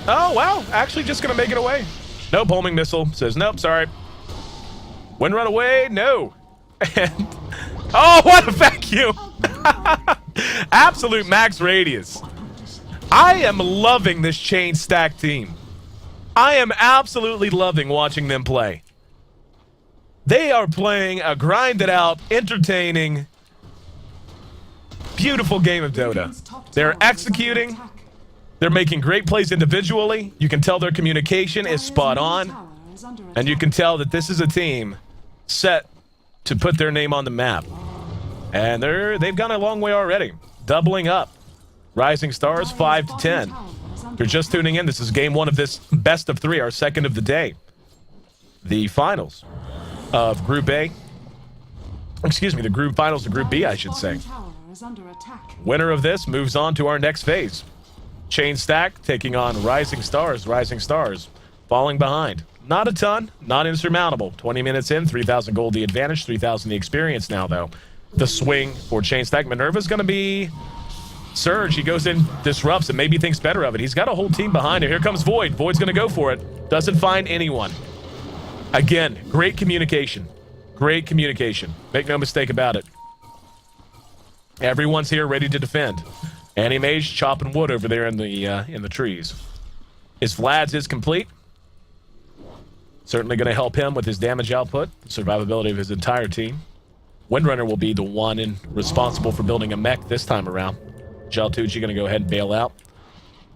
Oh, wow. Actually just going to make it away. Nope, homing missile. Says, nope, sorry. Wind run away? No. And, oh, what a vacuum. Absolute max radius. I am loving this Chain Stack team. I am absolutely loving watching them play. They are playing a grinded out, entertaining, beautiful game of Dota. They're executing. They're making great plays individually. You can tell their communication is spot on. And you can tell that this is a team set to put their name on the map. And they've gone a long way already. Doubling up. Rising Stars 5 to 10. If you're just tuning in, this is game one of this best of three, our second of the day. The finals of Group A. Excuse me, the group finals of Group B, I should say. Winner of this moves on to our next phase. Chain Stack taking on Rising Stars. Rising Stars falling behind. Not a ton, not insurmountable. 20 minutes in, 3,000 gold the advantage, 3,000 the experience now, though. The swing for Chain Stack. Minerva's going to be Surge. He goes in, disrupts, and maybe thinks better of it. He's got a whole team behind him. Here comes Void. Void's going to go for it. Doesn't find anyone. Again, great communication. Great communication. Make no mistake about it. Everyone's here ready to defend. Anti-Mage chopping wood over there in the trees. His Vlad's is complete. Certainly going to help him with his damage output, survivability of his entire team. Windrunner will be the one responsible for building a mech this time around. Jaltucci going to go ahead and bail out.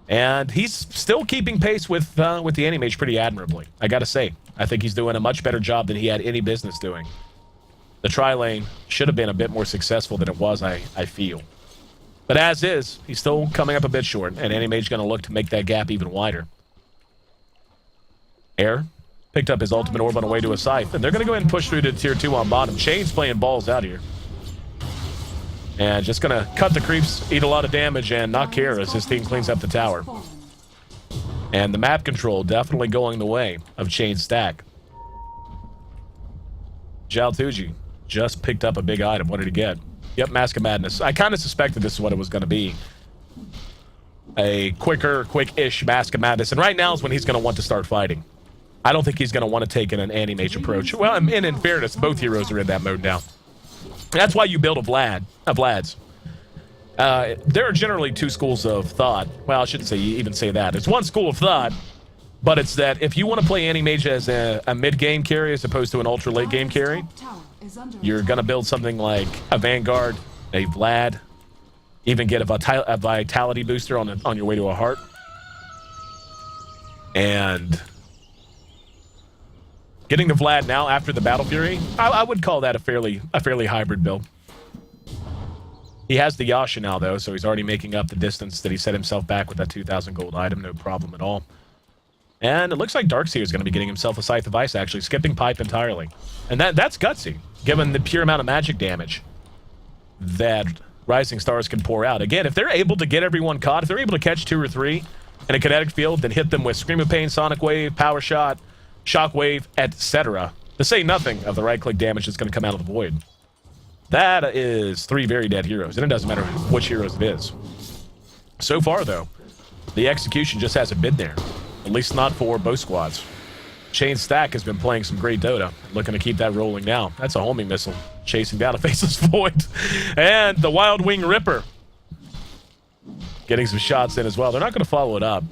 And he's still keeping pace with the Anti-Mage pretty admirably, I got to say. I think he's doing a much better job than he had any business doing. The tri-lane should have been a bit more successful than it was, I feel. But as is, he's still coming up a bit short, and Anti-Mage going to look to make that gap even wider. Air picked up his ultimate orb on the way to a scythe, and they're going to go ahead and push through to tier 2 on bottom. Chain's playing balls out here. And just going to cut the creeps, eat a lot of damage, and not care as his team cleans up the tower. And the map control definitely going the way of Chain Stack. Jaltucci just picked up a big item. What did he get? Yep, Mask of Madness. I kind of suspected this is what it was going to be. A quick-ish Mask of Madness. And right now is when he's going to want to start fighting. I don't think he's going to want to take an Anti-Mage approach. Well, and in fairness, both heroes are in that mode now. That's why you build a Vlad's. There are generally two schools of thought. Well, I shouldn't even say that. It's one school of thought, but it's that if you want to play Anti-Mage as a mid-game carry as opposed to an ultra-late game carry, you're going to build something like a Vanguard, a Vlad, even get a Vitality booster on your way to a Heart. And getting the Vlad now after the Battle Fury, I would call that a fairly hybrid build. He has the Yasha now, though, so he's already making up the distance that he set himself back with that 2,000 gold item. No problem at all. And it looks like Darkseer is going to be getting himself a Scythe of Ice, actually, skipping Pipe entirely. And that's gutsy, given the pure amount of magic damage that Rising Stars can pour out. Again, if they're able to get everyone caught, if they're able to catch 2 or 3 in a kinetic field, then hit them with Scream of Pain, Sonic Wave, Power Shot, Shockwave, etc., to say nothing of the right-click damage that's going to come out of the Void. That is 3 very dead heroes, and it doesn't matter which heroes it is. So far, though, the execution just hasn't been there. At least not for both squads. Chain Stack has been playing some great Dota, looking to keep that rolling now. That's a homing missile, chasing down a faceless Void. And the Wild Wing Ripper getting some shots in as well. They're not going to follow it up.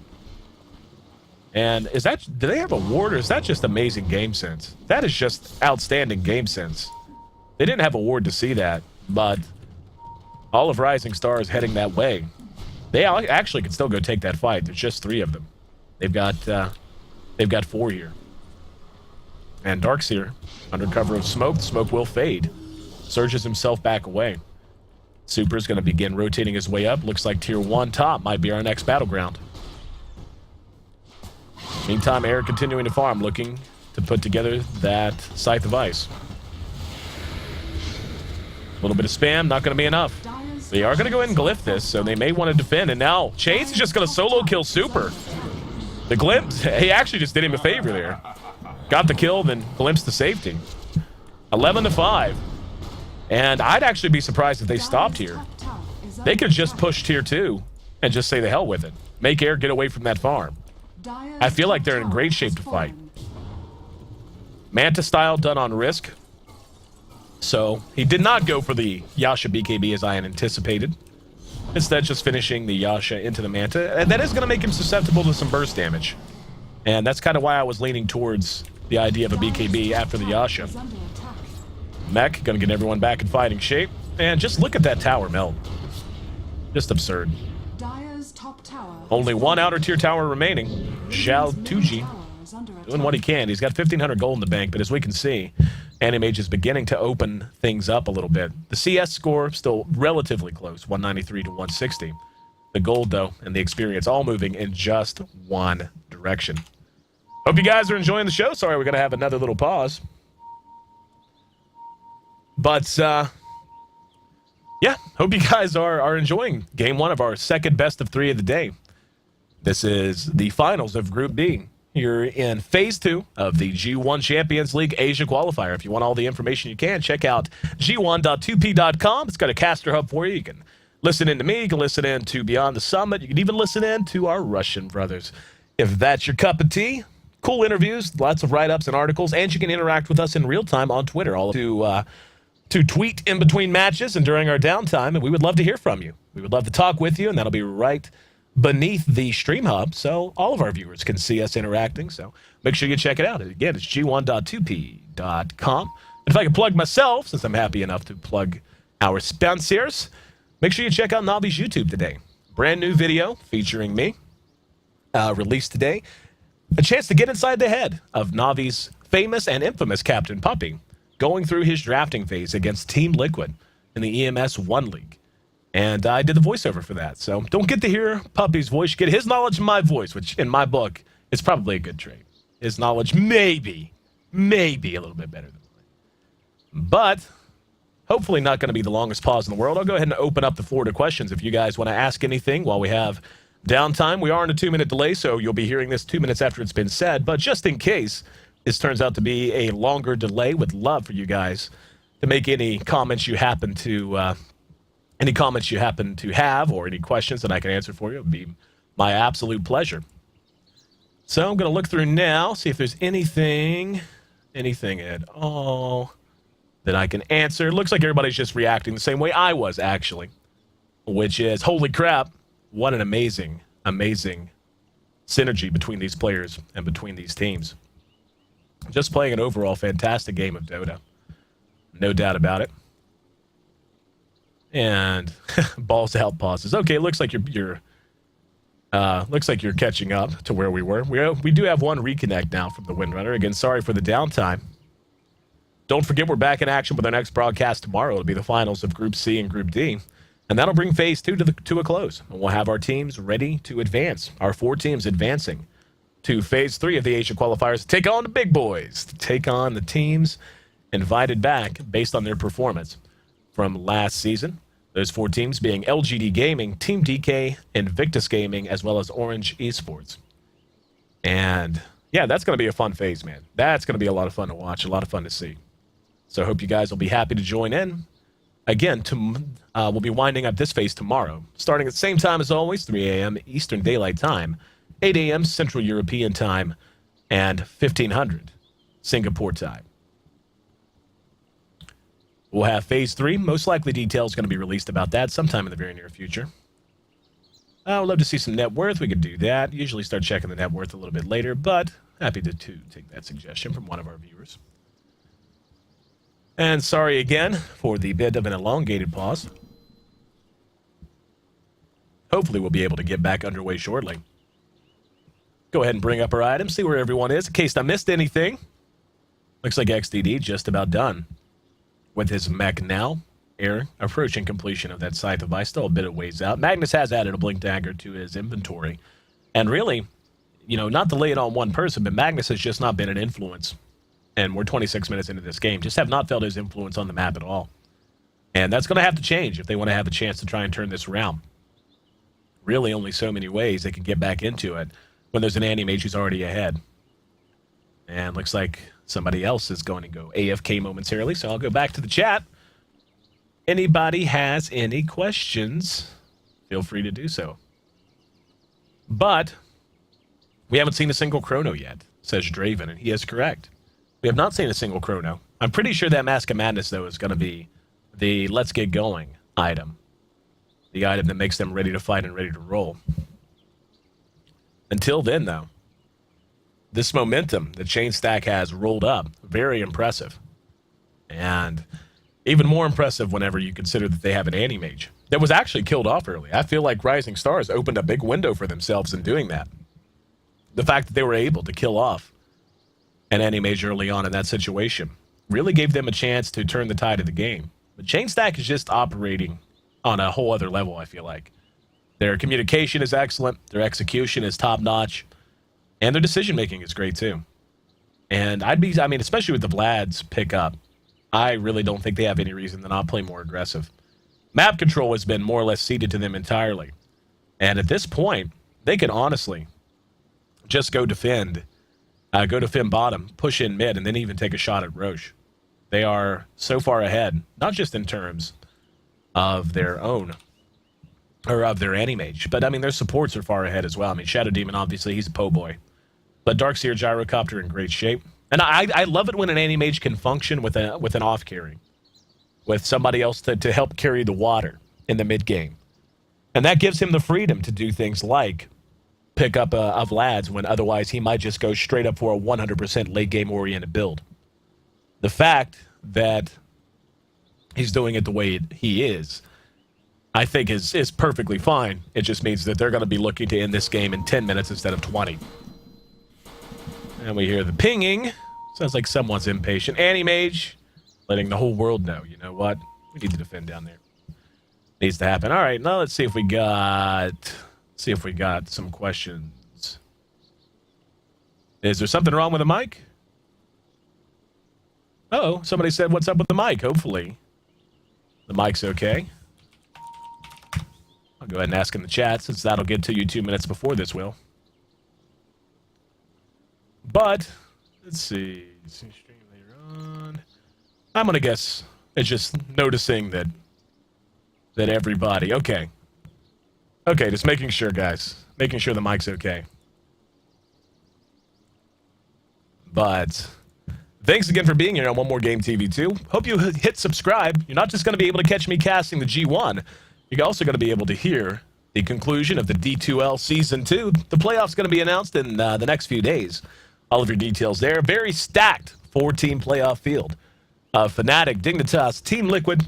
And do they have a ward, or is that just amazing game sense? That is just outstanding game sense. They didn't have a ward to see that, but all of Rising Stars heading that way. They actually can still go take that fight. There's just 3 of them. They've got 4 here. And Darkseer, under cover of smoke, the smoke will fade. Surges himself back away. Super's going to begin rotating his way up. Looks like tier 1 top might be our next battleground. Meantime, Air continuing to farm, looking to put together that Scythe of Ice. A little bit of spam, not going to be enough. They are going to go ahead and glyph this, so they may want to defend. And now, Chase is just going to solo kill Super. The glimpse, he actually just did him a favor there. Got the kill, then glimpsed the safety. 11-5. And I'd actually be surprised if they stopped here. They could just push tier 2 and just say the hell with it. Make Air get away from that farm. I feel like they're in great shape to fight. Manta style done on risk. So he did not go for the Yasha BKB as I had anticipated. Instead, just finishing the Yasha into the Manta. And that is going to make him susceptible to some burst damage. And that's kind of why I was leaning towards the idea of a BKB after the Yasha. Mech, going to get everyone back in fighting shape. And just look at that tower melt. Just absurd. Only 1 outer tier tower remaining. Jaltucci doing what he can. He's got 1,500 gold in the bank, but as we can see, Animage is beginning to open things up a little bit. The CS score still relatively close, 193 to 160. The gold, though, and the experience all moving in just one direction. Hope you guys are enjoying the show. Sorry, we're going to have another little pause. But, yeah, hope you guys are enjoying game one of our second best of three of the day. This is the finals of Group B. You're in Phase 2 of the G-1 Champions League Asia Qualifier. If you want all the information you can, check out g1.2p.com. It's got a caster hub for you. You can listen in to me. You can listen in to Beyond the Summit. You can even listen in to our Russian brothers. If that's your cup of tea, cool interviews, lots of write-ups and articles, and you can interact with us in real time on Twitter. All to tweet in between matches and during our downtime, and we would love to hear from you. We would love to talk with you, and that'll be right beneath the stream hub, so all of our viewers can see us interacting. So make sure you check it out. Again, it's g1.2p.com. And if I can plug myself, since I'm happy enough to plug our sponsors, make sure you check out Navi's YouTube today. Brand new video featuring me, released today. A chance to get inside the head of Navi's famous and infamous Captain Puppy, going through his drafting phase against Team Liquid in the EMS 1 League. And I did the voiceover for that. So don't get to hear Puppy's voice. You get his knowledge in my voice, which in my book is probably a good trait. His knowledge maybe a little bit better than mine. But hopefully not going to be the longest pause in the world. I'll go ahead and open up the floor to questions if you guys want to ask anything while we have downtime. We are in a 2-minute delay, so you'll be hearing this 2 minutes after it's been said. But just in case this turns out to be a longer delay, would love for you guys to make any comments you happen to have, or any questions that I can answer for you. It would be my absolute pleasure. So I'm going to look through now, see if there's anything at all that I can answer. It looks like everybody's just reacting the same way I was, actually, which is, holy crap, what an amazing synergy between these players and between these teams. Just playing an overall fantastic game of Dota. No doubt about it. And balls out pauses. Okay, looks like you're catching up to where we were. We do have one reconnect now from the Windrunner. Again, sorry for the downtime. Don't forget we're back in action with our next broadcast tomorrow. It'll be the finals of Group C and Group D, and that'll bring Phase 2 to a close. And we'll have our teams ready to advance. Our 4 teams advancing to Phase 3 of the Asia Qualifiers to take on the big boys, to take on the teams invited back based on their performance from last season. Those 4 teams being LGD Gaming, Team DK, Invictus Gaming, as well as Orange Esports. And yeah, that's going to be a fun phase, man. That's going to be a lot of fun to watch, a lot of fun to see. So I hope you guys will be happy to join in. Again, we'll be winding up this phase tomorrow, starting at the same time as always, 3 a.m. Eastern Daylight Time, 8 a.m. Central European Time, and 1500 Singapore Time. We'll have Phase 3. Most likely details going to be released about that sometime in the very near future. I would love to see some net worth. We could do that. Usually start checking the net worth a little bit later, but happy to take that suggestion from one of our viewers. And sorry again for the bit of an elongated pause. Hopefully we'll be able to get back underway shortly. Go ahead and bring up our items, see where everyone is, in case I missed anything. Looks like XDD just about done with his mech now. Air approaching completion of that scythe device, still a bit of ways out. Magnus has added a blink dagger to his inventory. And really, not to lay it on one person, but Magnus has just not been an influence. And we're 26 minutes into this game. Just have not felt his influence on the map at all. And that's going to have to change if they want to have a chance to try and turn this around. Really only so many ways they can get back into it when there's an anti-mage who's already ahead. And looks like somebody else is going to go AFK momentarily, so I'll go back to the chat. Anybody has any questions, feel free to do so. But we haven't seen a single chrono yet, says Draven, and he is correct. We have not seen a single chrono. I'm pretty sure that Mask of Madness, though, is going to be the let's get going item. The item that makes them ready to fight and ready to roll. Until then, though, this momentum that Chain Stack has rolled up, very impressive. And even more impressive whenever you consider that they have an anti-mage that was actually killed off early. I feel like Rising Stars opened a big window for themselves in doing that. The fact that they were able to kill off an anti-mage early on in that situation really gave them a chance to turn the tide of the game. But Chain Stack is just operating on a whole other level, I feel like. Their communication is excellent. Their execution is top-notch. And their decision-making is great, too. And especially with the Vlad's pickup, I really don't think they have any reason to not play more aggressive. Map control has been more or less ceded to them entirely. And at this point, they can honestly just go defend bottom, push in mid, and then even take a shot at Roche. They are so far ahead, not just in terms of their own, or of their Anti-Mage, but their supports are far ahead as well. Shadow Demon, obviously, he's a po' boy. But Darkseer, Gyrocopter in great shape. And I love it when an Anti-Mage can function with an off-carry, with somebody else to help carry the water in the mid-game. And that gives him the freedom to do things like pick up a Vlad's when otherwise he might just go straight up for a 100% late-game oriented build. The fact that he's doing it the way he is, I think is perfectly fine. It just means that they're going to be looking to end this game in 10 minutes instead of 20. And we hear the pinging. Sounds like someone's impatient. Anti-Mage, letting the whole world know, you know what? We need to defend down there. Needs to happen. All right, now let's see if we got some questions. Is there something wrong with the mic? Oh, somebody said, what's up with the mic? Hopefully the mic's okay. I'll go ahead and ask in the chat, since that'll get to you 2 minutes before this will. But, let's see. Stream later on. I'm going to guess it's just noticing that everybody... Okay. Okay, just making sure, guys. Making sure the mic's okay. But... thanks again for being here on One More Game TV 2. Hope you hit subscribe. You're not just going to be able to catch me casting the G-1. You're also going to be able to hear the conclusion of the D2L Season 2. The playoff's going to be announced in the next few days. All of your details there. Very stacked 4-team playoff field. Fnatic, Dignitas, Team Liquid,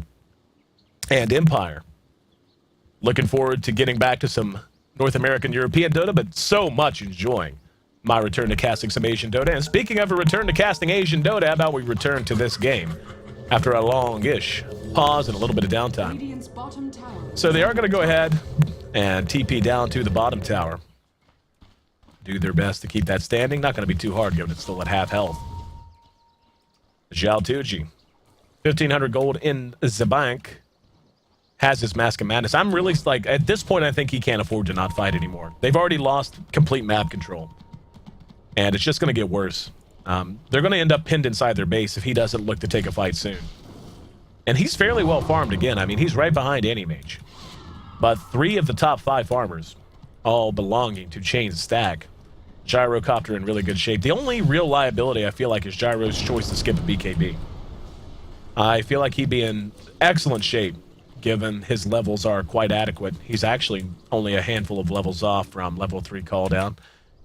and Empire. Looking forward to getting back to some North American European Dota, but so much enjoying my return to casting some Asian Dota. And speaking of a return to casting Asian Dota, how about we return to this game after a long-ish pause and a little bit of downtime. So they are going to go ahead and TP down to the bottom tower. Do their best to keep that standing. Not going to be too hard, given it's still at half health. Zhao Tuji, 1,500 gold in the bank. Has his Mask of Madness. I'm really, at this point, I think he can't afford to not fight anymore. They've already lost complete map control. And it's just going to get worse. They're going to end up pinned inside their base if he doesn't look to take a fight soon. And he's fairly well farmed again. He's right behind Anti-Mage. But 3 of the top 5 farmers, all belonging to Chain Stack. Gyrocopter in really good shape. The only real liability, I feel like, is Gyro's choice to skip a BKB. I feel like he'd be in excellent shape, given his levels are quite adequate. He's actually only a handful of levels off from level 3 call down.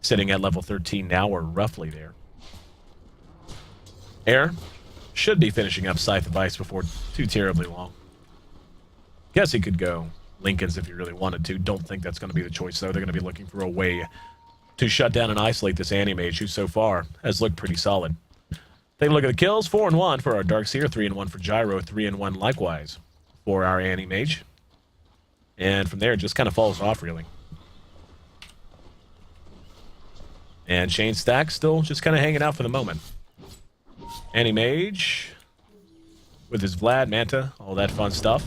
Sitting at level 13 now, or roughly there. Air should be finishing up Scythe of Ice before too terribly long. Guess he could go Lincolns if he really wanted to. Don't think that's going to be the choice, though. They're going to be looking for a way to shut down and isolate this Anti-Mage, who so far has looked pretty solid. Take a look at the kills. 4-1 for our Darkseer, 3-1 for Gyro, 3-1 likewise for our Anti-Mage. And from there, it just kind of falls off, really. And Chain Stack still just kind of hanging out for the moment. Anti-Mage with his Vlad, Manta, all that fun stuff.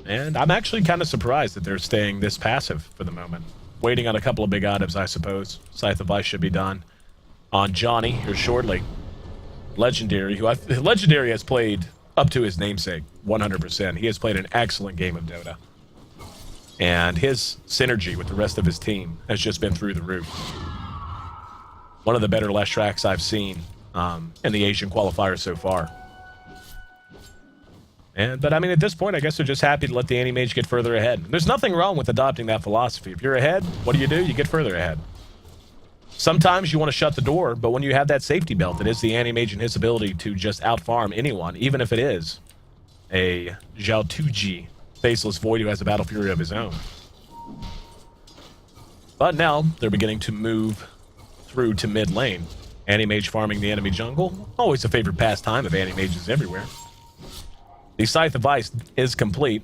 And I'm actually kind of surprised that they're staying this passive for the moment. Waiting on a couple of big items, I suppose. Scythe of Ice should be done on Johnny here shortly. Legendary, Legendary has played up to his namesake, 100%. He has played an excellent game of Dota. And his synergy with the rest of his team has just been through the roof. One of the better last tracks I've seen in the Asian qualifiers so far. But at this point, I guess they're just happy to let the Anti-Mage get further ahead. There's nothing wrong with adopting that philosophy. If you're ahead, what do? You get further ahead. Sometimes you want to shut the door, but when you have that safety belt, it is the Anti-Mage and his ability to just out-farm anyone, even if it is a Zhao Tuji Faceless Void who has a Battle Fury of his own. But now, they're beginning to move through to mid lane. Anti-Mage farming the enemy jungle. Always a favorite pastime of Anti-Mages everywhere. The Scythe of Ice is complete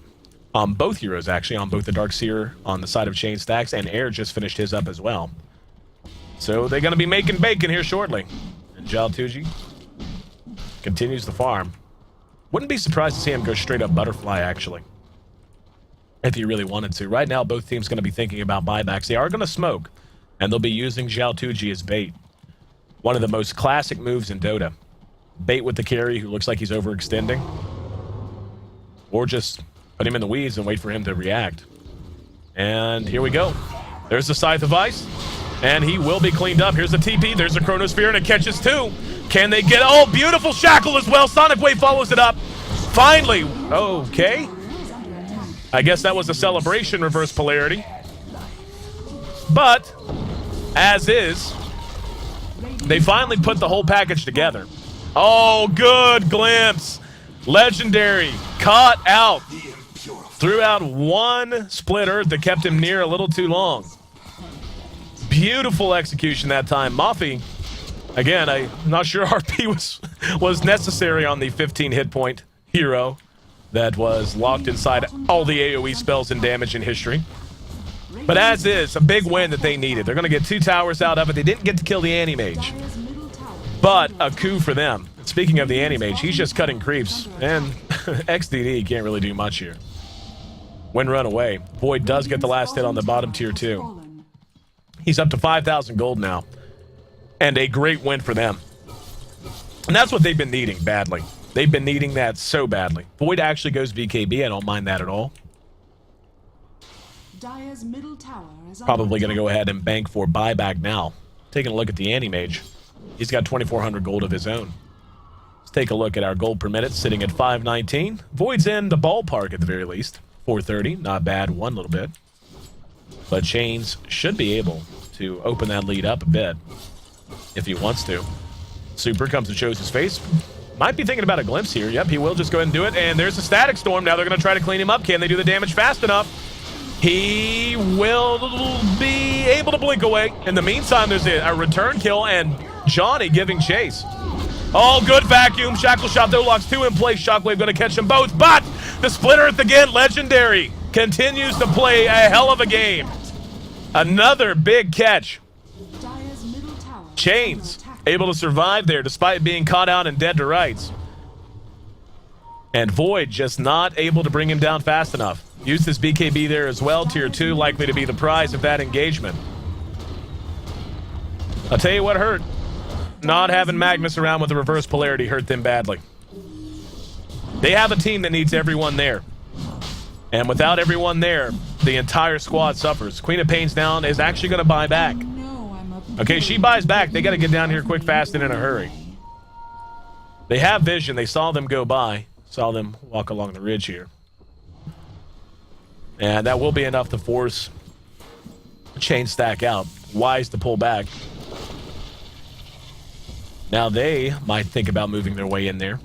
on both heroes, actually, on both the Darkseer on the side of Chain Stacks, and Air just finished his up as well. So they're going to be making bacon here shortly. And Jaltuji continues the farm. Wouldn't be surprised to see him go straight up Butterfly, actually, if he really wanted to. Right now, both teams going to be thinking about buybacks. They are going to smoke, and they'll be using Jaltuji as bait. One of the most classic moves in Dota. Bait with the carry who looks like he's overextending. Or just put him in the weeds and wait for him to react. And here we go. There's the Scythe of Ice. And he will be cleaned up. Here's the TP. There's the Chronosphere, and it catches two. Can they get... Oh, beautiful Shackle as well. Sonic Wave follows it up. Finally. Okay. I guess that was a celebration reverse polarity. But, as is, they finally put the whole package together. Oh, good glimpse. Legendary. Caught out. Threw out one split earth that kept him near a little too long. Beautiful execution that time. Mafi, again, I'm not sure RP was necessary on the 15 hit point hero that was locked inside all the AoE spells and damage in history. But as is, a big win that they needed. They're going to get 2 towers out of it. They didn't get to kill the Anti-Mage, but a coup for them. Speaking of the Anti-Mage, he's just cutting creeps, and XDD can't really do much here. Win run away. Void does get the last hit on the bottom tier 2. He's up to 5,000 gold now, and a great win for them. And that's what they've been needing badly. They've been needing that so badly. Void actually goes BKB. I don't mind that at all. Probably going to go ahead and bank for buyback now. Taking a look at the Anti-Mage. He's got 2,400 gold of his own. Let's take a look at our gold per minute, sitting at 519. Void's in the ballpark at the very least. 430, not bad, one little bit. But Chains should be able to open that lead up a bit if he wants to. Super comes and shows his face. Might be thinking about a glimpse here. Yep, he will just go ahead and do it. And there's a Static Storm. Now they're going to try to clean him up. Can they do the damage fast enough? He will be able to blink away. In the meantime, there's a return kill and Johnny giving chase. Oh, good vacuum. Shackle Shot, though, locks 2 in place. Shockwave going to catch them both. But the Split Earth again, Legendary, continues to play a hell of a game. Another big catch. Chains able to survive there despite being caught out and dead to rights. And Void just not able to bring him down fast enough. Used his BKB there as well. Tier 2 likely to be the prize of that engagement. I'll tell you what hurt. Not having Magnus around with the reverse polarity hurt them badly. They have a team that needs everyone there. And without everyone there, the entire squad suffers. Queen of Pain's down, is actually going to buy back. Okay, she buys back. They got to get down here quick, fast, and in a hurry. They have vision. They saw them go by. Saw them walk along the ridge here. And that will be enough to force Chain Stack out. Wise to pull back. Now they might think about moving their way in there.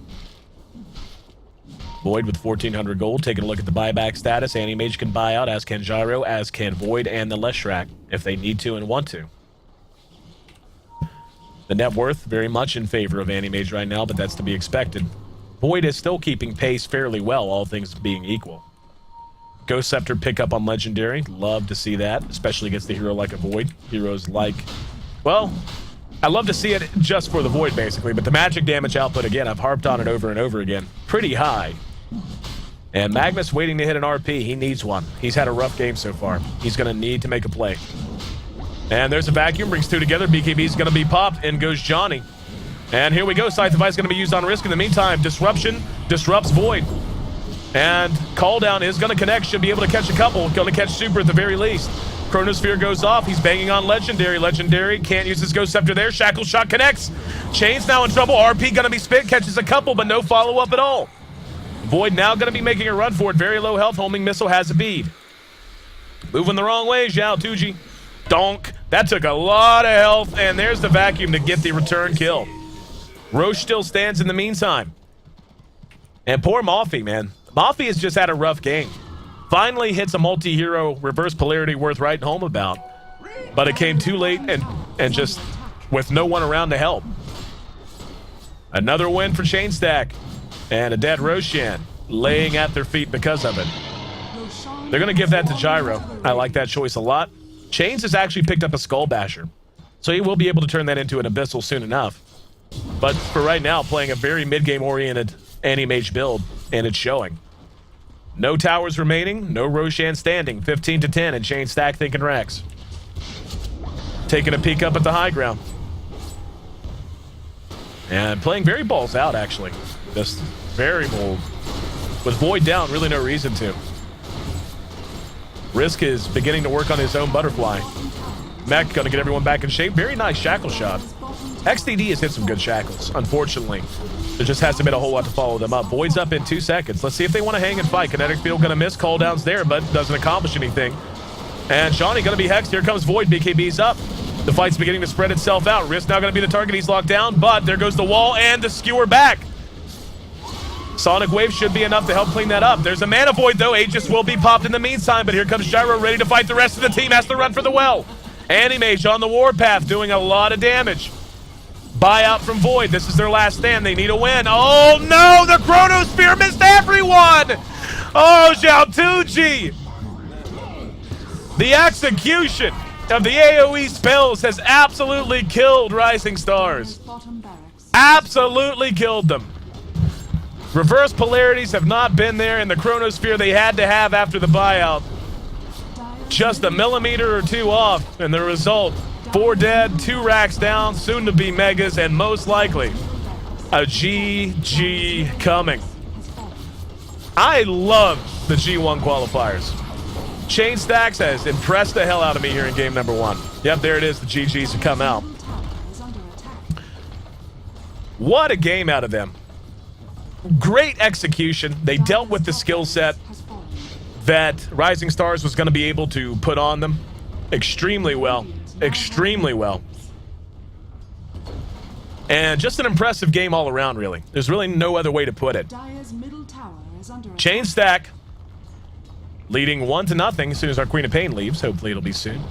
Void with 1,400 gold. Taking a look at the buyback status. Anti-Mage can buy out, as can Gyro, as can Void and the Leshrac, if they need to and want to. The net worth very much in favor of Anti-Mage right now, but that's to be expected. Void is still keeping pace fairly well, all things being equal. Ghost Scepter pickup on Legendary. Love to see that, especially against the hero like a Void. Heroes like... Well, I love to see it just for the Void, basically, but the magic damage output, again, I've harped on it over and over again. Pretty high. And Magnus waiting to hit an RP. He needs one. He's had a rough game so far. He's going to need to make a play. And there's a vacuum. Brings 2 together. BKB's going to be popped. In goes Johnny. And here we go. Scythe of Ice going to be used on Risk. In the meantime, Disruption disrupts Void. And Call Down is going to connect. Should be able to catch a couple. Going to catch Super at the very least. Chronosphere goes off. He's banging on Legendary. Legendary can't use his Ghost Scepter there. Shackle Shot connects. Chain's now in trouble. RP going to be spit. Catches a couple, but no follow-up at all. Void now going to be making a run for it. Very low health. Homing Missile has a bead. Moving the wrong way, Jaltuji. Donk. That took a lot of health, and there's the vacuum to get the return kill. Roche still stands in the meantime. And poor Mafi, man. Mafi has just had a rough game. Finally hits a multi-hero reverse polarity worth writing home about. But it came too late and just with no one around to help. Another win for Chainstack. And a dead Roshan laying at their feet because of it. They're going to give that to Gyro. I like that choice a lot. Chains has actually picked up a Skull Basher, so he will be able to turn that into an Abyssal soon enough. But for right now, playing a very mid-game oriented anti-mage build, and it's showing. No towers remaining, no Roshan standing. 15-10, and Chainstack thinking Rex. Taking a peek up at the high ground. And playing very balls out, actually. Just very bold. With Void down, really no reason to. Risk is beginning to work on his own butterfly. Mech gonna get everyone back in shape. Very nice shackle shot. XDD has hit some good shackles, unfortunately. There just hasn't been a whole lot to follow them up. Void's up in 2 seconds. Let's see if they want to hang and fight. Kinetic Field gonna miss. Call down's there, but doesn't accomplish anything. And Shawnee gonna be hexed. Here comes Void. BKB's up. The fight's beginning to spread itself out. Risk now gonna be the target. He's locked down, but there goes the wall and the skewer back. Sonic Wave should be enough to help clean that up. There's a Mana Void, though. Aegis will be popped in the meantime, but here comes Gyro ready to fight the rest of the team. Has to run for the well. Anti-Mage on the warpath doing a lot of damage. Buyout from Void. This is their last stand. They need a win. Oh, no! The Chronosphere missed everyone! Oh, Xiaotuji! The execution of the AoE spells has absolutely killed Rising Stars. Absolutely killed them. Reverse polarities have not been there in the Chronosphere they had to have after the buyout. Just a millimeter or two off, and the result, 4 dead, 2 racks down, soon to be megas, and most likely a GG coming. I love the G1 qualifiers. Chainstacks has impressed the hell out of me here in game number 1. Yep, there it is, the GGs have come out. What a game out of them. Great execution. They dealt with the skill set that Rising Stars was going to be able to put on them extremely well. Extremely well. And just an impressive game all around, really. There's really no other way to put it. Chainstack leading 1-0 as soon as our Queen of Pain leaves. Hopefully it'll be soon.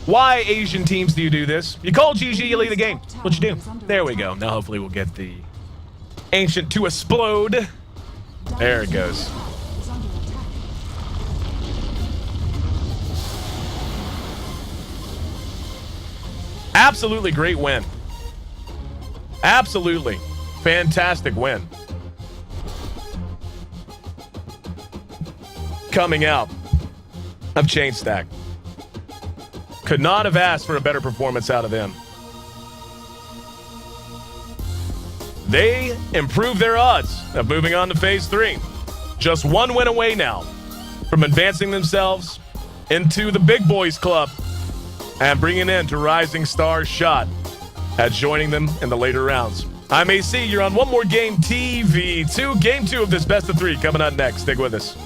Why, Asian teams, do you do this? You call GG, you lead the game. What you do? There we go. Now hopefully we'll get the Ancient to explode. There it goes. Absolutely great win. Absolutely fantastic win. Coming out of Chainstack. Could not have asked for a better performance out of them. They improved their odds of moving on to Phase 3. Just 1 win away now from advancing themselves into the Big Boys Club and bringing in to Rising Stars shot at joining them in the later rounds. I'm Ayesee. You're on One More Game TV 2. Game 2 of this best of 3 coming up next. Stick with us.